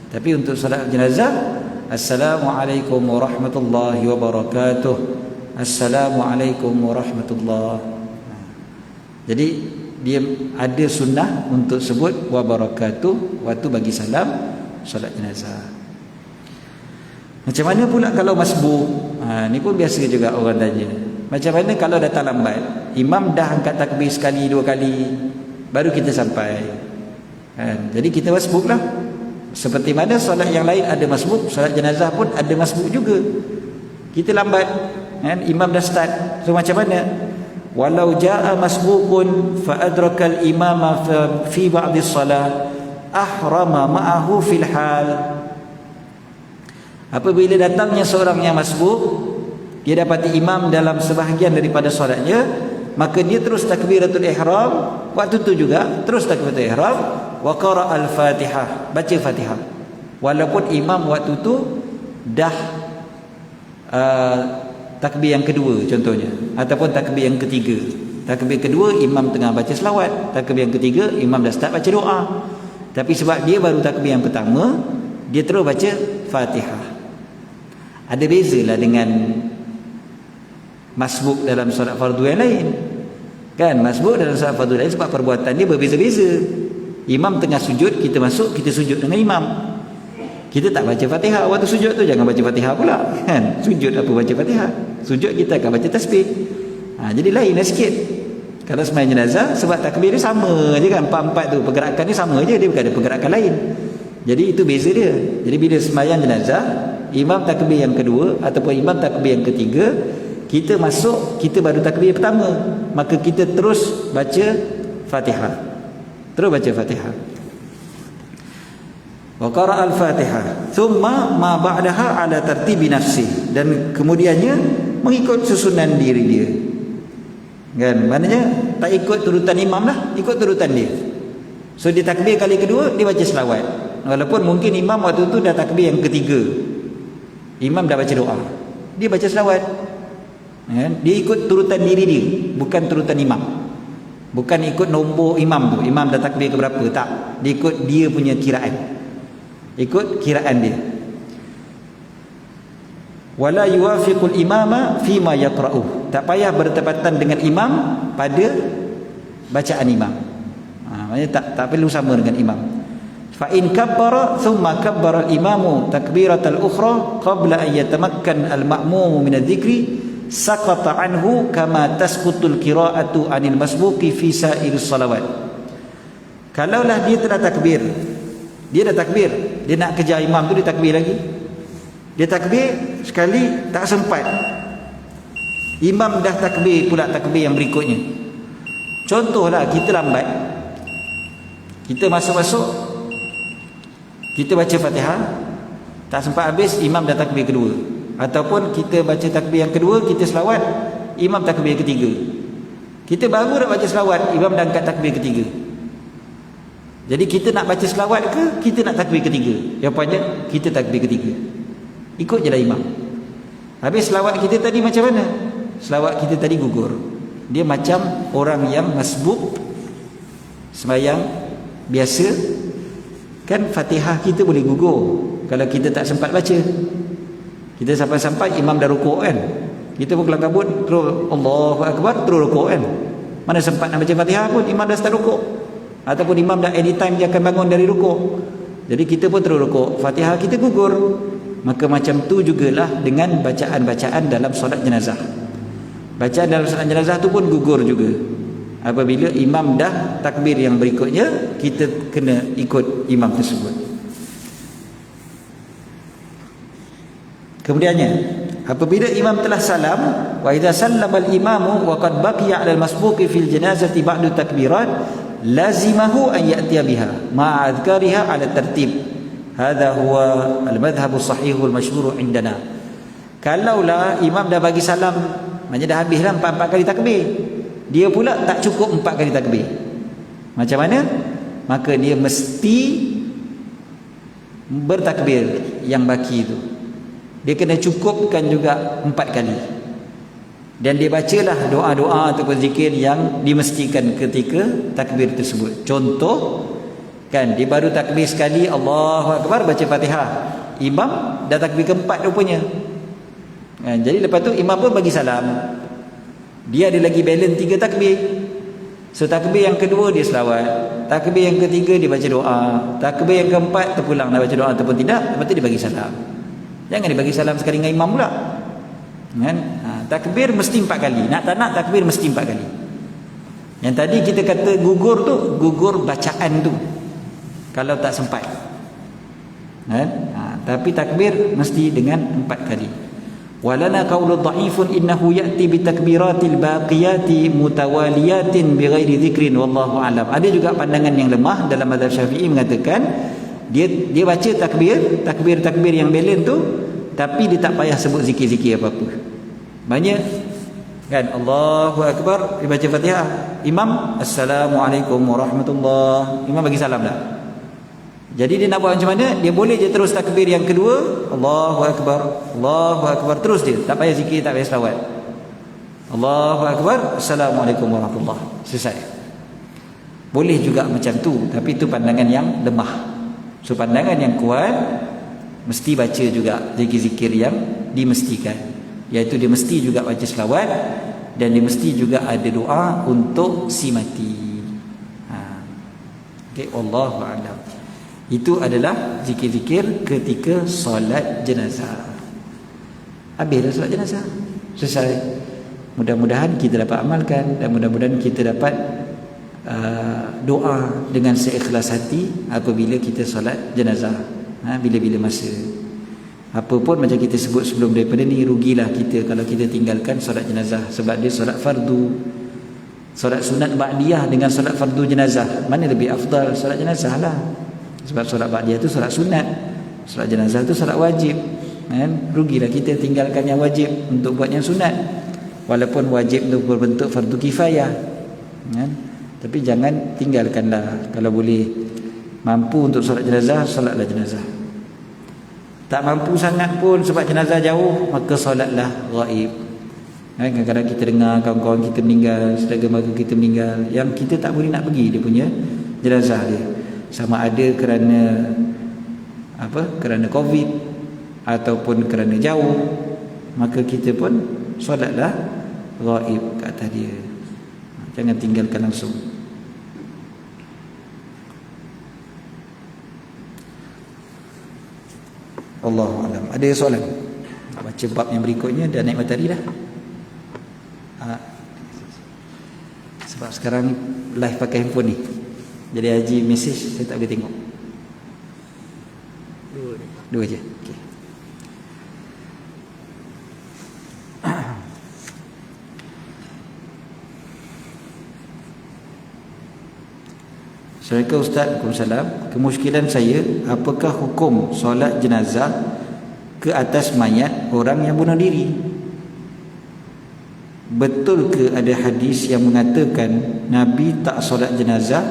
Tapi untuk solat jenazah assalamualaikum warahmatullahi wabarakatuh. Assalamualaikum warahmatullahi. Jadi dia ada sunnah untuk sebut wa barakatuh waktu bagi salam solat jenazah. Macam mana pula kalau masbuk? Ni pun biasa juga orang tanya. Macam mana kalau datang lambat? Imam dah angkat takbir sekali 2 kali baru kita sampai. Jadi kita masbuk lah. Seperti mana solat yang lain ada masbuk, solat jenazah pun ada masbuk juga. Kita lambat, imam dah start. So macam mana? Walau jaa masbukun fa adraka al-imama fi ba'd as-salah ahrama ma'ahu fil hal. Apabila datangnya seorang yang masbuk, dia dapati imam dalam sebahagian daripada solatnya, maka dia terus takbiratul ihram waktu tu juga, terus takbiratul ihram wa qara al-Fatihah, baca Fatihah. Walaupun imam waktu tu dah takbir yang kedua contohnya, ataupun takbir yang ketiga. Takbir kedua imam tengah baca selawat, takbir yang ketiga imam dah start baca doa. Tapi sebab dia baru takbir yang pertama, dia terus baca Fatihah. Ada bezalah dengan masbuk dalam solat fardu yang lain. Kan masbuk dalam solat fardu lain sebab perbuatan dia berbeza-beza. Imam tengah sujud, kita masuk, kita sujud dengan imam. Kita tak baca Fatihah waktu sujud tu, jangan baca Fatihah pula. Kan? Sujud apa baca Fatihah? Sujud kita akan baca tasbih. Jadi lain lah sikit. Kalau sembahyang jenazah, sebab takbir dia sama je kan, 4-4 tu pergerakan dia sama je, dia bukan ada pergerakan lain. Jadi itu beza dia. Jadi bila sembahyang jenazah, imam takbir yang kedua ataupun imam takbir yang ketiga, kita masuk, kita baru takbir pertama, maka kita terus baca Fatihah. Terus baca Fatihah. Wa qara al-Fatihah thumma ma ba'daha ala tartibi nafsi, dan kemudiannya mengikut susunan diri dia. Kan maknanya tak ikut turutan imam lah, ikut turutan dia. So dia takbir kali kedua dia baca selawat, walaupun mungkin imam waktu tu dah takbir yang ketiga, imam dah baca doa, dia baca selawat. Kan dia ikut turutan diri dia, bukan turutan imam. Bukan ikut nombor imam tu, imam dah takbir ke berapa, tak. Dia ikut dia punya kiraan, ikut kiraan dia. Wala yuwafiqul imama fima yaqra'uh, tak payah bertepatan dengan imam pada bacaan imam. Maksudnya tak perlu sama dengan imam. Fa in kabbara thumma kabbara al-imamu takbiratal ukhra qabla an yatamakkan al-ma'mum min adh-dhikri saqata anhu kama tasqutul qira'atu anil masbuqi fi sa'ir salawat. Kalaulah dia telah takbir, dia dah takbir, dia nak kejar imam tu, dia takbir lagi, dia takbir sekali tak sempat, imam dah takbir pula takbir yang berikutnya. Contohlah kita lambat, kita masuk-masuk, kita baca Fatihah tak sempat habis, imam dah takbir kedua. Ataupun kita baca takbir yang kedua, kita selawat, imam takbir yang ketiga, Kita baru nak baca selawat, imam dah angkat takbir ketiga. Jadi kita nak baca selawat ke kita nak takbir ketiga? Jawapannya kita takbir ketiga. Ikut je lah imam. Habis selawat kita tadi macam mana? Selawat kita tadi gugur. Dia macam orang yang masbuk sembahyang biasa. Kan Fatihah kita boleh gugur kalau kita tak sempat baca. Kita sampai-sampai imam dah rukuk kan, kita pun kelang kabut terus Allahu Akbar terus rukuk kan. Mana sempat nak baca Fatihah pun imam dah start rukuk. Ataupun imam dah anytime dia akan bangun dari rukuk. Jadi kita pun terus rukuk, Fatihah kita gugur. Maka macam tu jugalah dengan bacaan-bacaan dalam solat jenazah. Bacaan dalam solat jenazah tu pun gugur juga. Apabila imam dah takbir yang berikutnya, kita kena ikut imam tersebut. Kemudiannya, apabila imam telah salam, wa idza sallama al-imamu wa qad baqiya 'ala al-masbuqi fil janazati ba'du takbirat, lazimahu an ya'tiya biha ma'a adhkariha 'ala tartib. Hadha huwa al-madhhab as-sahih al-mashhur 'indana. Kalaulah imam dah bagi salam, maknanya dah habis dah 4 kali takbir, dia pula tak cukup 4 kali takbir. Macam mana? Maka dia mesti bertakbir yang baki itu. Dia kena cukupkan juga 4 kali. Dan dia bacalah doa-doa ataupun zikir yang dimestikan ketika takbir tersebut. Contoh, kan dia baru takbir sekali Allahu Akbar, baca Fatihah. Imam dah takbir keempat rupanya. Kan, jadi lepas tu imam pun bagi salam. Dia ada lagi balance 3 takbir. So takbir yang kedua dia selawat, takbir yang ketiga dia baca doa, takbir yang keempat terpulang nak baca doa ataupun tidak, lepas tu dia bagi salam. Jangan dia bagi salam sekali dengan imam pula. Kan? Takbir mesti 4 kali. Nak tak nak takbir mesti 4 kali. Yang tadi kita kata gugur tu, gugur bacaan tu kalau tak sempat. Kan? Tapi takbir mesti dengan 4 kali. Walana qaulun dha'ifun innahu ya'ti bitakbiratil baqiyati mutawaliyatin bighairi dhikrin wallahu alam. Ada juga pandangan yang lemah dalam mazhab Syafi'i mengatakan dia baca takbir yang balance tu, tapi dia tak payah sebut zikir-zikir apa-apa. Banyak kan, Allahu Akbar, dia baca Fatihah, imam Assalamualaikum warahmatullahi, imam bagi salam dah. Jadi dia nak buat macam mana? Dia boleh je terus takbir yang kedua, Allahu Akbar, terus dia, tak payah zikir, tak payah selawat. Allahu Akbar, Assalamualaikum warahmatullahi, selesai. Boleh juga macam tu, tapi itu pandangan yang lemah. So pandangan yang kuat, mesti baca juga zikir-zikir yang dimestikan, iaitu dia mesti juga baca selawat, dan dia mesti juga ada doa untuk si mati. Okay, Wallahu a'lam. Itu adalah zikir-zikir ketika solat jenazah. Habislah solat jenazah, selesai. Mudah-mudahan kita dapat amalkan, dan mudah-mudahan kita dapat doa dengan seikhlas hati apabila kita solat jenazah, bila-bila masa. Apapun macam kita sebut sebelum daripada ni, rugilah kita kalau kita tinggalkan solat jenazah, sebab dia solat fardu. Solat sunat ba'diyah dengan solat fardu jenazah, mana lebih afdal? Solat jenazah lah. Sebab solat ba'diyah tu solat sunat, solat jenazah tu solat wajib. Kan? Rugilah kita tinggalkan yang wajib untuk buat yang sunat, walaupun wajib tu berbentuk fardu kifayah. Kan? Tapi jangan tinggalkanlah. Kalau boleh mampu untuk solat jenazah, solatlah jenazah. Tak mampu sangat pun sebab jenazah jauh, maka solatlah ghaib. Kadang-kadang kita dengar kawan-kawan kita meninggal, saudara mara kita meninggal, yang kita tak boleh nak pergi dia punya jenazah dia, sama ada kerana kerana COVID ataupun kerana jauh, maka kita pun solatlah ghaib ke atas dia. Jangan tinggalkan langsung. Allahu a'lam. Ada soalan? Baca bab yang berikutnya, dah naik matahari dah. Sebab sekarang live pakai handphone ni, jadi Haji message saya tak boleh tengok. Dua je. Okay. Assalamualaikum Ustaz. Waalaikumsalam. Kemusykilan saya, apakah hukum solat jenazah ke atas mayat orang yang bunuh diri? betul ke ada hadis yang mengatakan Nabi tak solat jenazah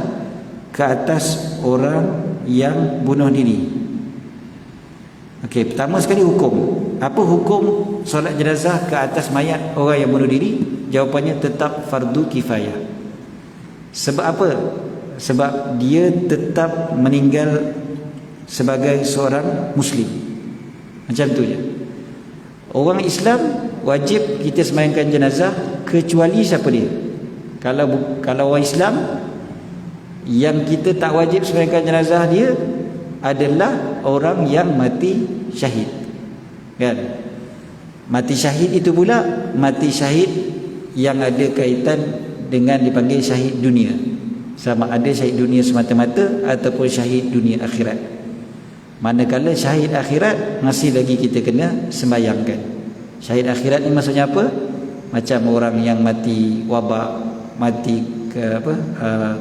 ke atas orang yang bunuh diri? Okey, pertama sekali hukum. Apa hukum solat jenazah ke atas mayat orang yang bunuh diri? Jawapannya tetap fardu kifayah. Sebab apa? Sebab dia tetap meninggal sebagai seorang Muslim. Macam tu je. Orang Islam wajib kita sembahyangkan jenazah kecuali siapa dia? Kalau orang Islam yang kita tak wajib sembahyangkan jenazah dia adalah orang yang mati syahid. Kan? Mati syahid itu pula mati syahid yang ada kaitan dengan dipanggil syahid dunia. Sama ada syahid dunia semata-mata ataupun syahid dunia akhirat. Manakala syahid akhirat masih lagi kita kena sembahyangkan. Syahid akhirat ni maksudnya apa? Macam orang yang mati wabak, mati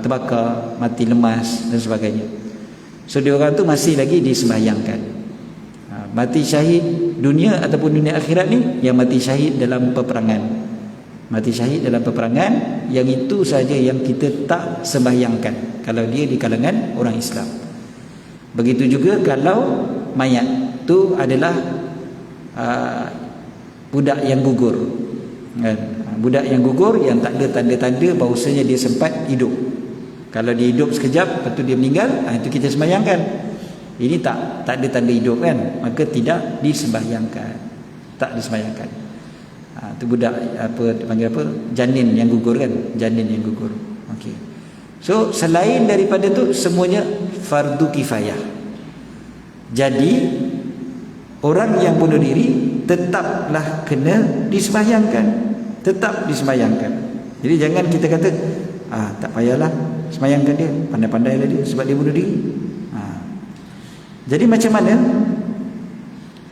terbakar, mati lemas dan sebagainya. So dia orang tu masih lagi disembahyangkan. Mati syahid dunia ataupun dunia akhirat ni yang mati syahid dalam peperangan. Mati syahid dalam peperangan, yang itu saja yang kita tak sembahyangkan kalau dia di kalangan orang Islam. Begitu juga kalau mayat tu adalah budak yang gugur, kan? Budak yang gugur yang tak ada tanda-tanda bahawasanya dia sempat hidup. Kalau dia hidup sekejap lepas tu dia meninggal, itu kita sembahyangkan. Ini tak ada tanda hidup, kan? Maka tidak disembahyangkan. Tak disembahyangkan. Itu budak dipanggil apa? Janin yang gugur, kan? Janin yang gugur. Okey. So selain daripada tu semuanya fardu kifayah. Jadi orang yang bunuh diri tetaplah kena disembahyangkan, tetap disembahyangkan. Jadi jangan kita kata tak payahlah sembahyangkan dia, pandai-pandailah dia sebab dia bunuh diri. Jadi macam mana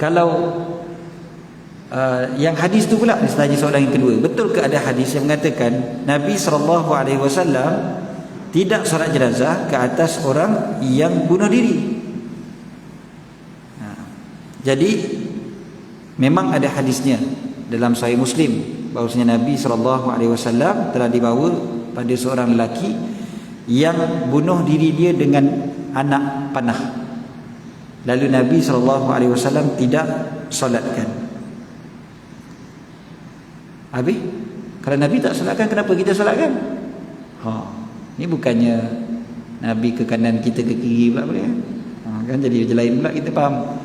kalau yang hadis tu pula ditanya soalan yang kedua, betul ke ada hadis yang mengatakan Nabi SAW tidak solat jenazah ke atas orang yang bunuh diri? Jadi memang ada hadisnya dalam Sahih Muslim bahawasanya Nabi SAW telah dibawa pada seorang lelaki yang bunuh diri dia dengan anak panah. Lalu Nabi SAW tidak solatkan. Habis kalau Nabi tak solatkan, kenapa kita solatkan? Ini bukannya Nabi ke kanan kita ke kiri pula boleh, kan? Jadi lain pula kita faham.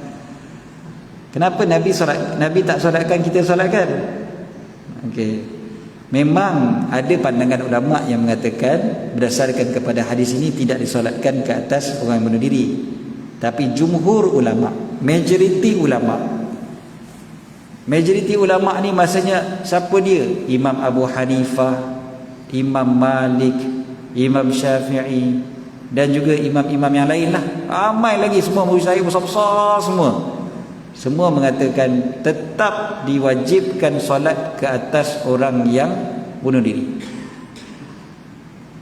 Kenapa Nabi tak solatkan, kita solatkan? Okey. Memang ada pandangan ulama yang mengatakan berdasarkan kepada hadis ini tidak disolatkan ke atas orang yang bunuh diri. Tapi jumhur ulama, majoriti ulama ni maksudnya siapa dia? Imam Abu Hanifah, Imam Malik, Imam Syafi'i dan juga imam-imam yang lain lah. Ramai lagi semua mujtahid besar-besar semua mengatakan tetap diwajibkan solat ke atas orang yang bunuh diri.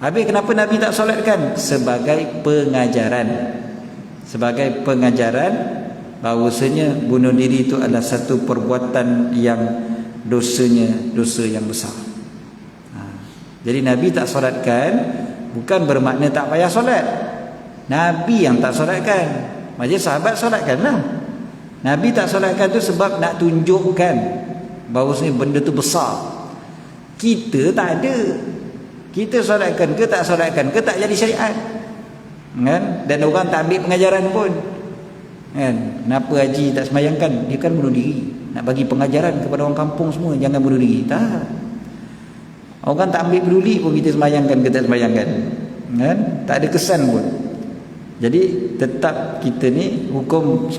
Habis kenapa Nabi tak solatkan? Sebagai pengajaran bahawasanya bunuh diri itu adalah satu perbuatan yang dosanya dosa yang besar. Jadi Nabi tak solatkan bukan bermakna tak payah solat. Nabi yang tak solatkan, maksudnya sahabat solatkanlah. Nabi tak solatkan tu sebab nak tunjukkan bahawasanya benda tu besar. Kita tak ada. Kita solatkan ke tak solatkan ke tak jadi syariat, kan? Dan orang tak ambil pengajaran pun, kan? Kenapa haji tak sembahyangkan? Dia kan bunuh diri. Nak bagi pengajaran kepada orang kampung semua, jangan bunuh diri. Tak. Orang tak ambil peduli pun kita sembahyangkan ke tak sembahyangkan, kan? Tak ada kesan pun. Jadi tetap kita ni hukum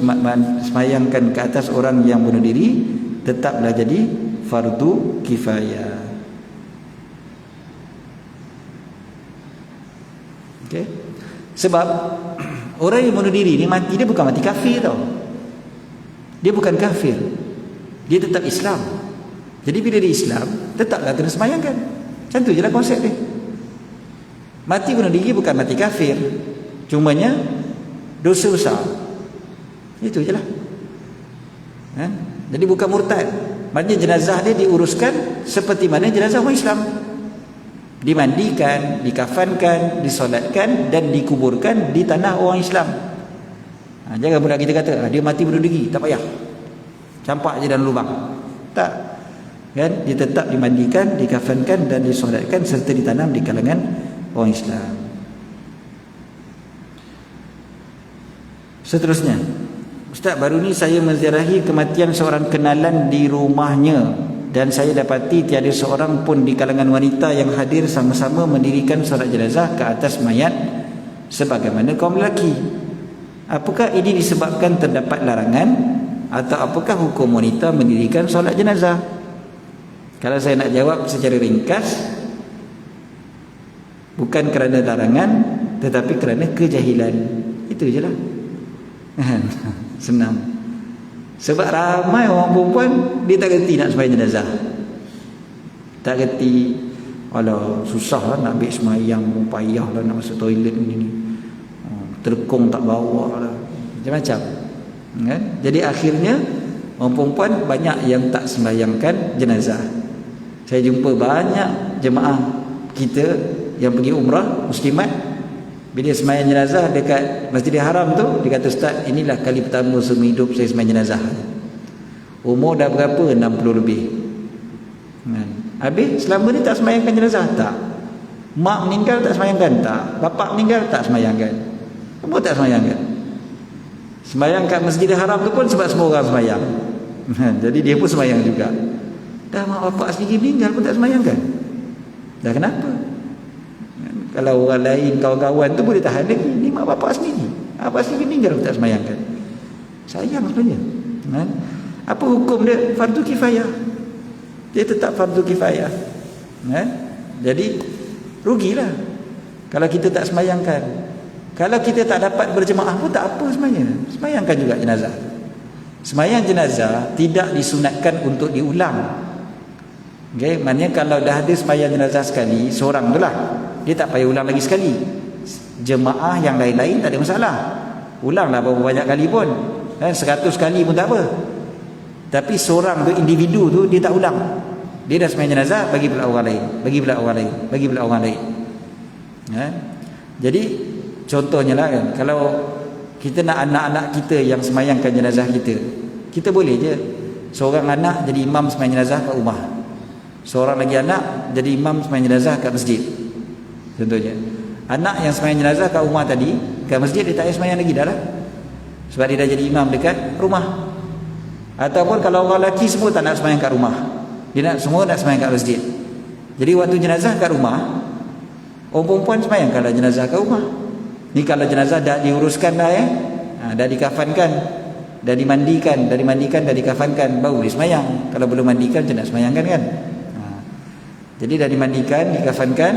sembahyangkan ke atas orang yang bunuh diri tetaplah jadi fardu kifayah. Okey. Sebab orang yang bunuh diri ni mati, dia bukan mati kafir tau. Dia bukan kafir. Dia tetap Islam. Jadi bila dia Islam, tetaplah kena sembahyangkan. Macam tu je lah konsep dia. Mati bunuh diri bukan mati kafir, cumanya dosa besar. Itu je lah. Jadi bukan murtad. Maknanya jenazah dia diuruskan seperti mana jenazah orang Islam. Dimandikan, dikafankan, disolatkan dan dikuburkan di tanah orang Islam. Jangan pula kita kata dia mati bunuh diri, tak payah, campak je dalam lubang. Tak, kan? Dia tetap dimandikan, dikafankan dan disolatkan serta ditanam di kalangan orang Islam. Seterusnya, Ustaz, baru ni saya menziarahi kematian seorang kenalan di rumahnya dan saya dapati tiada seorang pun di kalangan wanita yang hadir sama-sama mendirikan solat jenazah ke atas mayat sebagaimana kaum lelaki. Apakah ini disebabkan terdapat larangan atau apakah hukum wanita mendirikan solat jenazah? Kalau saya nak jawab secara ringkas, bukan kerana larangan tetapi kerana kejahilan. Itu je lah. Senang. Sebab ramai orang perempuan dia tak kerti nak sembahyang jenazah. Tak kerti. Alah, susah lah nak ambil sembahyang, payah lah nak masuk toilet ni. Terkong tak bawa lah, macam-macam, kan? Jadi akhirnya orang perempuan banyak yang tak sembahyangkan jenazah. Saya jumpa banyak jemaah kita yang pergi umrah muslimat, bila sembahyang jenazah dekat Masjidil Haram tu, dia kata, Ustaz, inilah kali pertama seumur hidup saya sembahyang jenazah. Umur dah berapa? 60 lebih. Habis selama ni tak sembahyangkan jenazah? Tak. Mak meninggal tak sembahyangkan? Tak. Bapak meninggal tak sembahyangkan? Apa tak sembahyangkan? Sembahyang kat Masjidil Haram tu pun sebab semua orang sembahyang. Jadi dia pun sembahyang juga. Dah mak bapak sendiri meninggal pun tak sembahyangkan? Dah kenapa? Kalau orang lain, kawan-kawan tu boleh tahan lagi. Ni mak bapak sendiri, bapak sendiri meninggal pun tak sembahyangkan. Sayang sebenarnya. Apa hukum dia? Fardu kifayah. Dia tetap fardu kifayah. Jadi rugilah kalau kita tak sembahyangkan. Kalau kita tak dapat berjemaah pun tak apa sebenarnya, sembahyangkan juga jenazah. Sembahyang jenazah tidak disunatkan untuk diulang. Okay? Maknanya kalau dah ada sembahyang jenazah sekali, seorang tu lah, dia tak payah ulang lagi sekali. Jemaah yang lain-lain tak ada masalah, ulanglah berapa banyak kali pun, 100 kali pun tak apa. Tapi seorang tu, individu tu, dia tak ulang. Dia dah sembahyang jenazah, bagi pula orang lain, bagi pula orang lain, bagi pula orang lain. Jadi contohnya lah kan, kalau kita nak anak-anak kita yang semayangkan jenazah kita, kita boleh je seorang anak jadi imam semayang jenazah kat rumah, seorang lagi anak jadi imam semayang jenazah kat masjid. Contohnya, anak yang semayang jenazah kat rumah tadi, kat masjid dia tak payah semayang lagi dah lah, sebab dia dah jadi imam dekat rumah. Ataupun kalau orang lelaki semua tak nak semayang kat rumah, dia nak semua nak semayang kat masjid. Jadi waktu jenazah kat rumah, orang perempuan semayangkanlah jenazah kat rumah. Ni kalau jenazah dah diuruskan dah, dah dikafankan, dah dimandikan, dah dikafankan, baru dia semayang. Kalau belum mandikan macam nak semayangkan kan? Jadi dah dimandikan, dikafankan,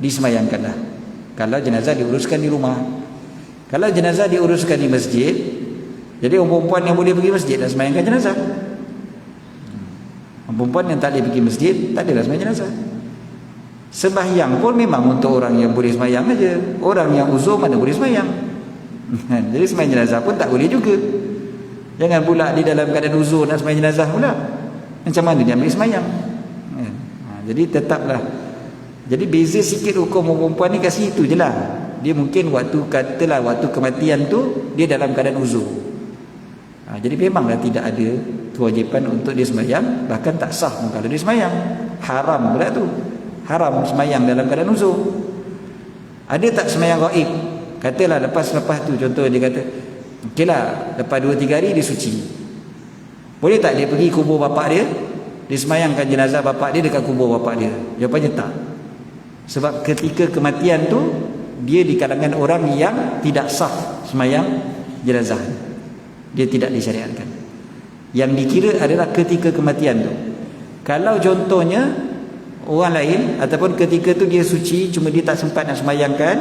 disemayangkan dah. Kalau jenazah diuruskan di rumah. Kalau jenazah diuruskan di masjid, jadi orang perempuan yang boleh pergi masjid dah semayangkan jenazah. Orang perempuan yang tak boleh pergi masjid, tak adalah semayang jenazah. Sembahyang pun memang untuk orang yang boleh sembahyang aja. Orang yang uzur mana boleh sembahyang. Jadi sembahyang jenazah pun tak boleh juga. Jangan pula di dalam keadaan uzur nak sembahyang jenazah pula. Macam mana dia ambil sembahyang? Jadi tetaplah. Jadi beza sikit hukum perempuan ni kat situ je lah. Dia mungkin waktu katalah waktu kematian tu dia dalam keadaan uzur. Jadi memanglah tidak ada kewajipan untuk dia sembahyang, bahkan tak sah pun kalau dia sembahyang. Haram pula tu. Haram sembahyang dalam keadaan uzur. Ada tak sembahyang gaib? Katalah lepas tu, contoh dia kata, okeylah, lepas 2-3 hari dia suci. Boleh tak dia pergi kubur bapak dia, dia sembahyangkan jenazah bapak dia dekat kubur bapak dia? Jawapannya tak. Sebab ketika kematian tu dia di kalangan orang yang tidak sah sembahyang jenazah. Dia tidak disyariatkan. Yang dikira adalah ketika kematian tu. Kalau contohnya orang lain, ataupun ketika tu dia suci, cuma dia tak sempat nak sembahyangkan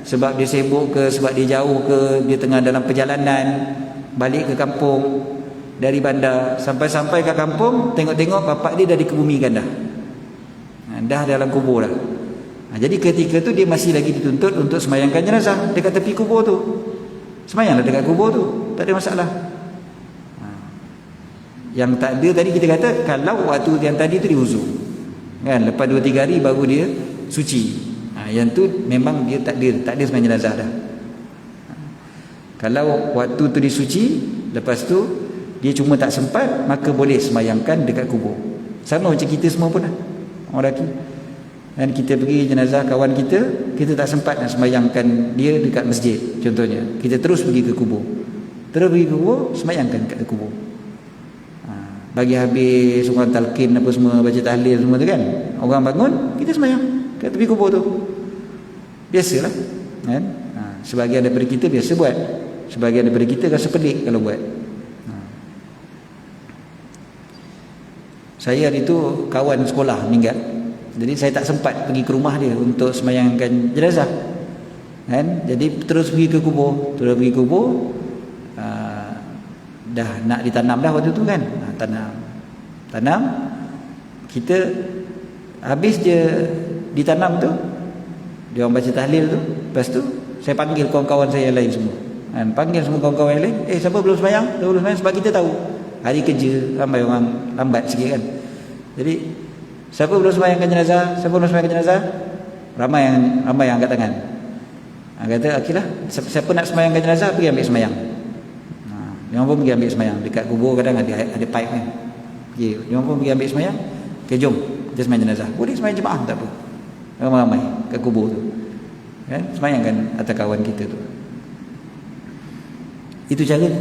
sebab dia sibuk ke, sebab dia jauh ke, dia tengah dalam perjalanan balik ke kampung dari bandar, sampai-sampai ke kampung tengok-tengok bapak dia dah dikebumikan dah, dah dalam kubur dah. Jadi ketika tu dia masih lagi dituntut untuk sembahyangkan jenazah dekat tepi kubur tu. Sembahyanglah dekat kubur tu, tak ada masalah. Yang tak ada tadi kita kata kalau waktu yang tadi tu diuzur, kan, lepas 2-3 hari baru dia suci. Yang tu memang dia tak ada sembahyang jenazah dah. Kalau waktu tu disuci, lepas tu dia cuma tak sempat, maka boleh sembahyangkan dekat kubur. Sama macam kita semua pun lah, orang lelaki. Dan kita pergi jenazah kawan kita, kita tak sempat nak sembahyangkan dia dekat masjid contohnya. Kita terus pergi ke kubur. Terus pergi ke kubur, sembahyangkan dekat kubur. Bagi habis orang talqin apa semua, baca tahlil semua tu kan, orang bangun, kita sembahyang kat tepi kubur tu. Biasalah, kan? Sebahagian daripada kita biasa buat, sebahagian daripada kita rasa pelik kalau buat. Saya hari tu kawan sekolah meninggal, jadi saya tak sempat pergi ke rumah dia untuk sembahyangkan jenazah, kan? Jadi terus pergi ke kubur, dah nak ditanam dah waktu tu kan. Tanam kita habis je ditanam tu, dia orang baca tahlil tu, lepas tu saya panggil kawan-kawan saya yang lain semua, kan? Panggil semua kawan-kawan yang lain, siapa belum sembahyang? Sebab kita tahu hari kerja ramai orang lambat sikit kan. Jadi siapa belum sembahyangkan jenazah? Ramai yang angkat tangan. Kata okeylah, siapa nak sembahyangkan jenazah pergi ambil sembahyang. Dia orang pun pergi ambil sembahyang dekat kubur, kadang ada pipe kan. Dia orang pun pergi ambil sembahyang. Okey, jom kita sembahyang jenazah. Boleh sembahyang jemaah tak apa. Ramai-ramai kat kubur tu, kan, sembahyangkan atas kawan kita tu. Itu cara,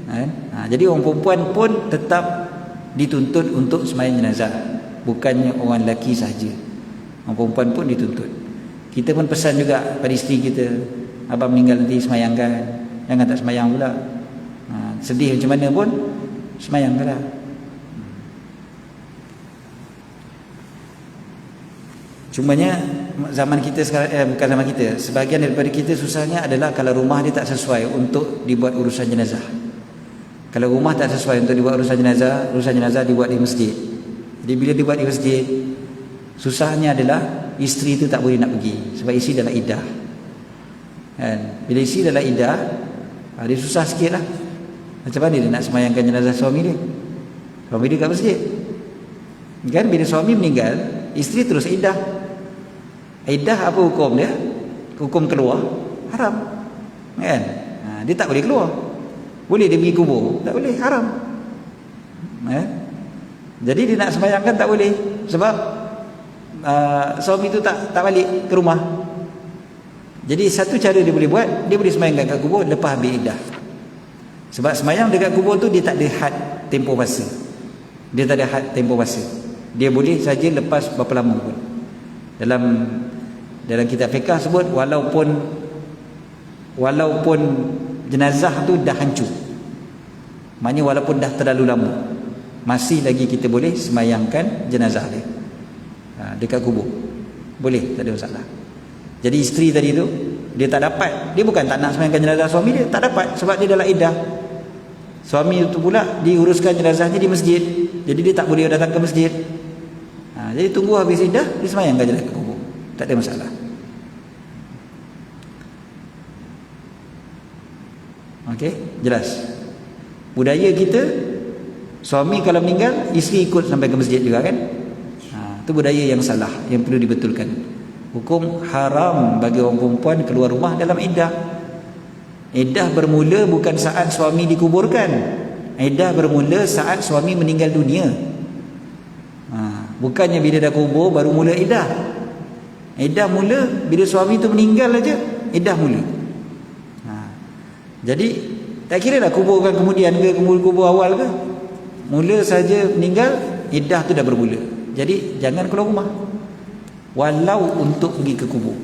kan? Jadi orang perempuan pun tetap dituntut untuk sembahyang jenazah, bukannya orang lelaki sahaja. Orang perempuan pun dituntut. Kita pun pesan juga pada isteri kita, abang meninggal nanti sembahyangkan, jangan tak sembahyang pula. Sedih macam mana pun sembahyangkanlah. Cumanya zaman kita sekarang, bukan zaman kita, sebahagian daripada kita susahnya adalah kalau rumah dia tak sesuai untuk dibuat urusan jenazah. Kalau rumah tak sesuai untuk dibuat urusan jenazah dibuat di masjid. Jadi bila dibuat di masjid, susahnya adalah isteri tu tak boleh nak pergi sebab isteri dalam iddah, kan? Bila isteri dalam iddah, dia susah sikit lah. Macam mana dia nak sembahyangkan jenazah suami dia? Suami dia kat masjid, kan? Bila suami meninggal, isteri terus iddah. Iddah apa hukum dia? Hukum keluar haram, kan? Dia tak boleh keluar. Boleh dia pergi kubur? Tak boleh, haram. Jadi dia nak sembahyangkan tak boleh sebab suami tu tak balik ke rumah. Jadi satu cara dia boleh buat, dia boleh sembahyangkan kat kubur lepas habis iddah. Sebab sembahyang dekat kubur tu dia tak ada had tempoh masa. Dia boleh saja lepas berapa lama pun. Dalam kitab fiqh sebut walaupun jenazah tu dah hancur, maknanya walaupun dah terlalu lama, masih lagi kita boleh sembahyangkan jenazah dia dekat kubur. Boleh, tak ada masalah. Jadi isteri tadi tu dia tak dapat, dia bukan tak nak sembahyangkan jenazah suami dia, tak dapat sebab dia dalam iddah. Suami itu pula diuruskan jenazahnya di masjid, jadi dia tak boleh datang ke masjid. Jadi tunggu habis iddah, dia sembahyangkan jenazah ke kubur, tak ada masalah. Okey, jelas. Budaya kita, suami kalau meninggal, isteri ikut sampai ke masjid juga kan? Itu budaya yang salah, yang perlu dibetulkan. Hukum haram bagi orang perempuan keluar rumah dalam iddah. Iddah bermula bukan saat suami dikuburkan. Iddah bermula saat suami meninggal dunia. Bukannya bila dah kubur baru mula iddah. Iddah mula bila suami tu meninggal aja, iddah mula. Jadi tak kira dah kuburkan kemudian ke kubur awal ke, mula saja meninggal, iddah tu dah bermula. Jadi jangan keluar rumah walau untuk pergi ke kubur.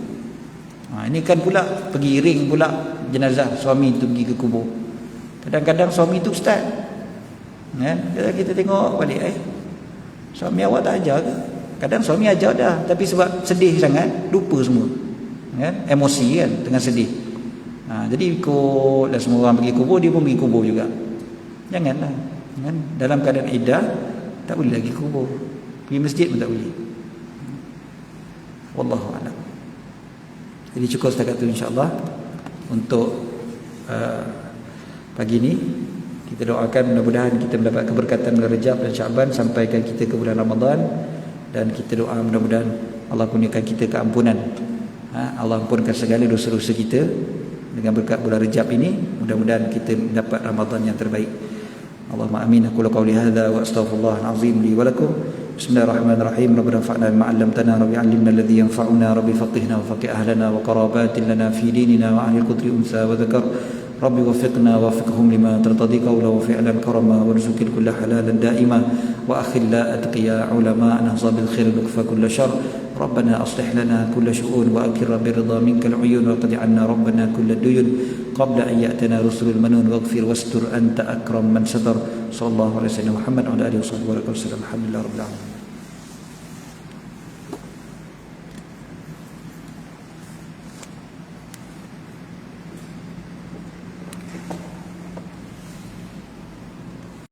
Ini kan pula pergi ring pula jenazah suami tu pergi ke kubur. Kadang-kadang suami tu ustaz, kan? Kita tengok balik, suami awak tak ajar ke? Kadang suami ajar dah, tapi sebab sedih sangat lupa semua, kan? Emosi kan, tengah sedih. Jadi ikut dah semua orang pergi kubur, dia pun pergi kubur juga. Janganlah, kan? Dalam keadaan iddah tak boleh lagi kubur, pergi masjid pun tak boleh. Wallahu a'lam. Jadi cukup setakat itu insya-Allah untuk pagi ni. Kita doakan mudah-mudahan kita mendapat keberkatan bulan Rajab dan Syaban sampaikan kita ke bulan Ramadan, dan kita doa mudah-mudahan Allah kurniakan kita keampunan. Allah ampunkan segala dosa-dosa kita dengan berkat bulan Rajab ini. Mudah-mudahan kita mendapat Ramadan yang terbaik. Allahumma amin. Aku qauli hadza wa astaghfirullahal azim li wa lakum. Bismillahirrahmanirrahim. Rabbana fa'alna ma 'allamtana, rabbi 'allimna alladhi yanfa'una, rabbi faqihna wa faqih ahlana wa qarabatin lana fi dinina wa 'anil qudri unsa wa dzakar. ربي وفقنا ووفقهم لما ترتضي قوله وفعلا كرما وارزق كل حلالا دائما وأخل أتقياء علماء نهضى بالخير نكفى كل شر ربنا أصلح لنا كل شؤون وأكر برضا منك العيون وقد عنا ربنا كل الديون قبل أن يأتنا رسل المنون واغفر واستر أنت أكرم من ستر صلى الله عليه وسلم محمد وعلى آله وصحبه وسلم الحمد لله رب العالمين.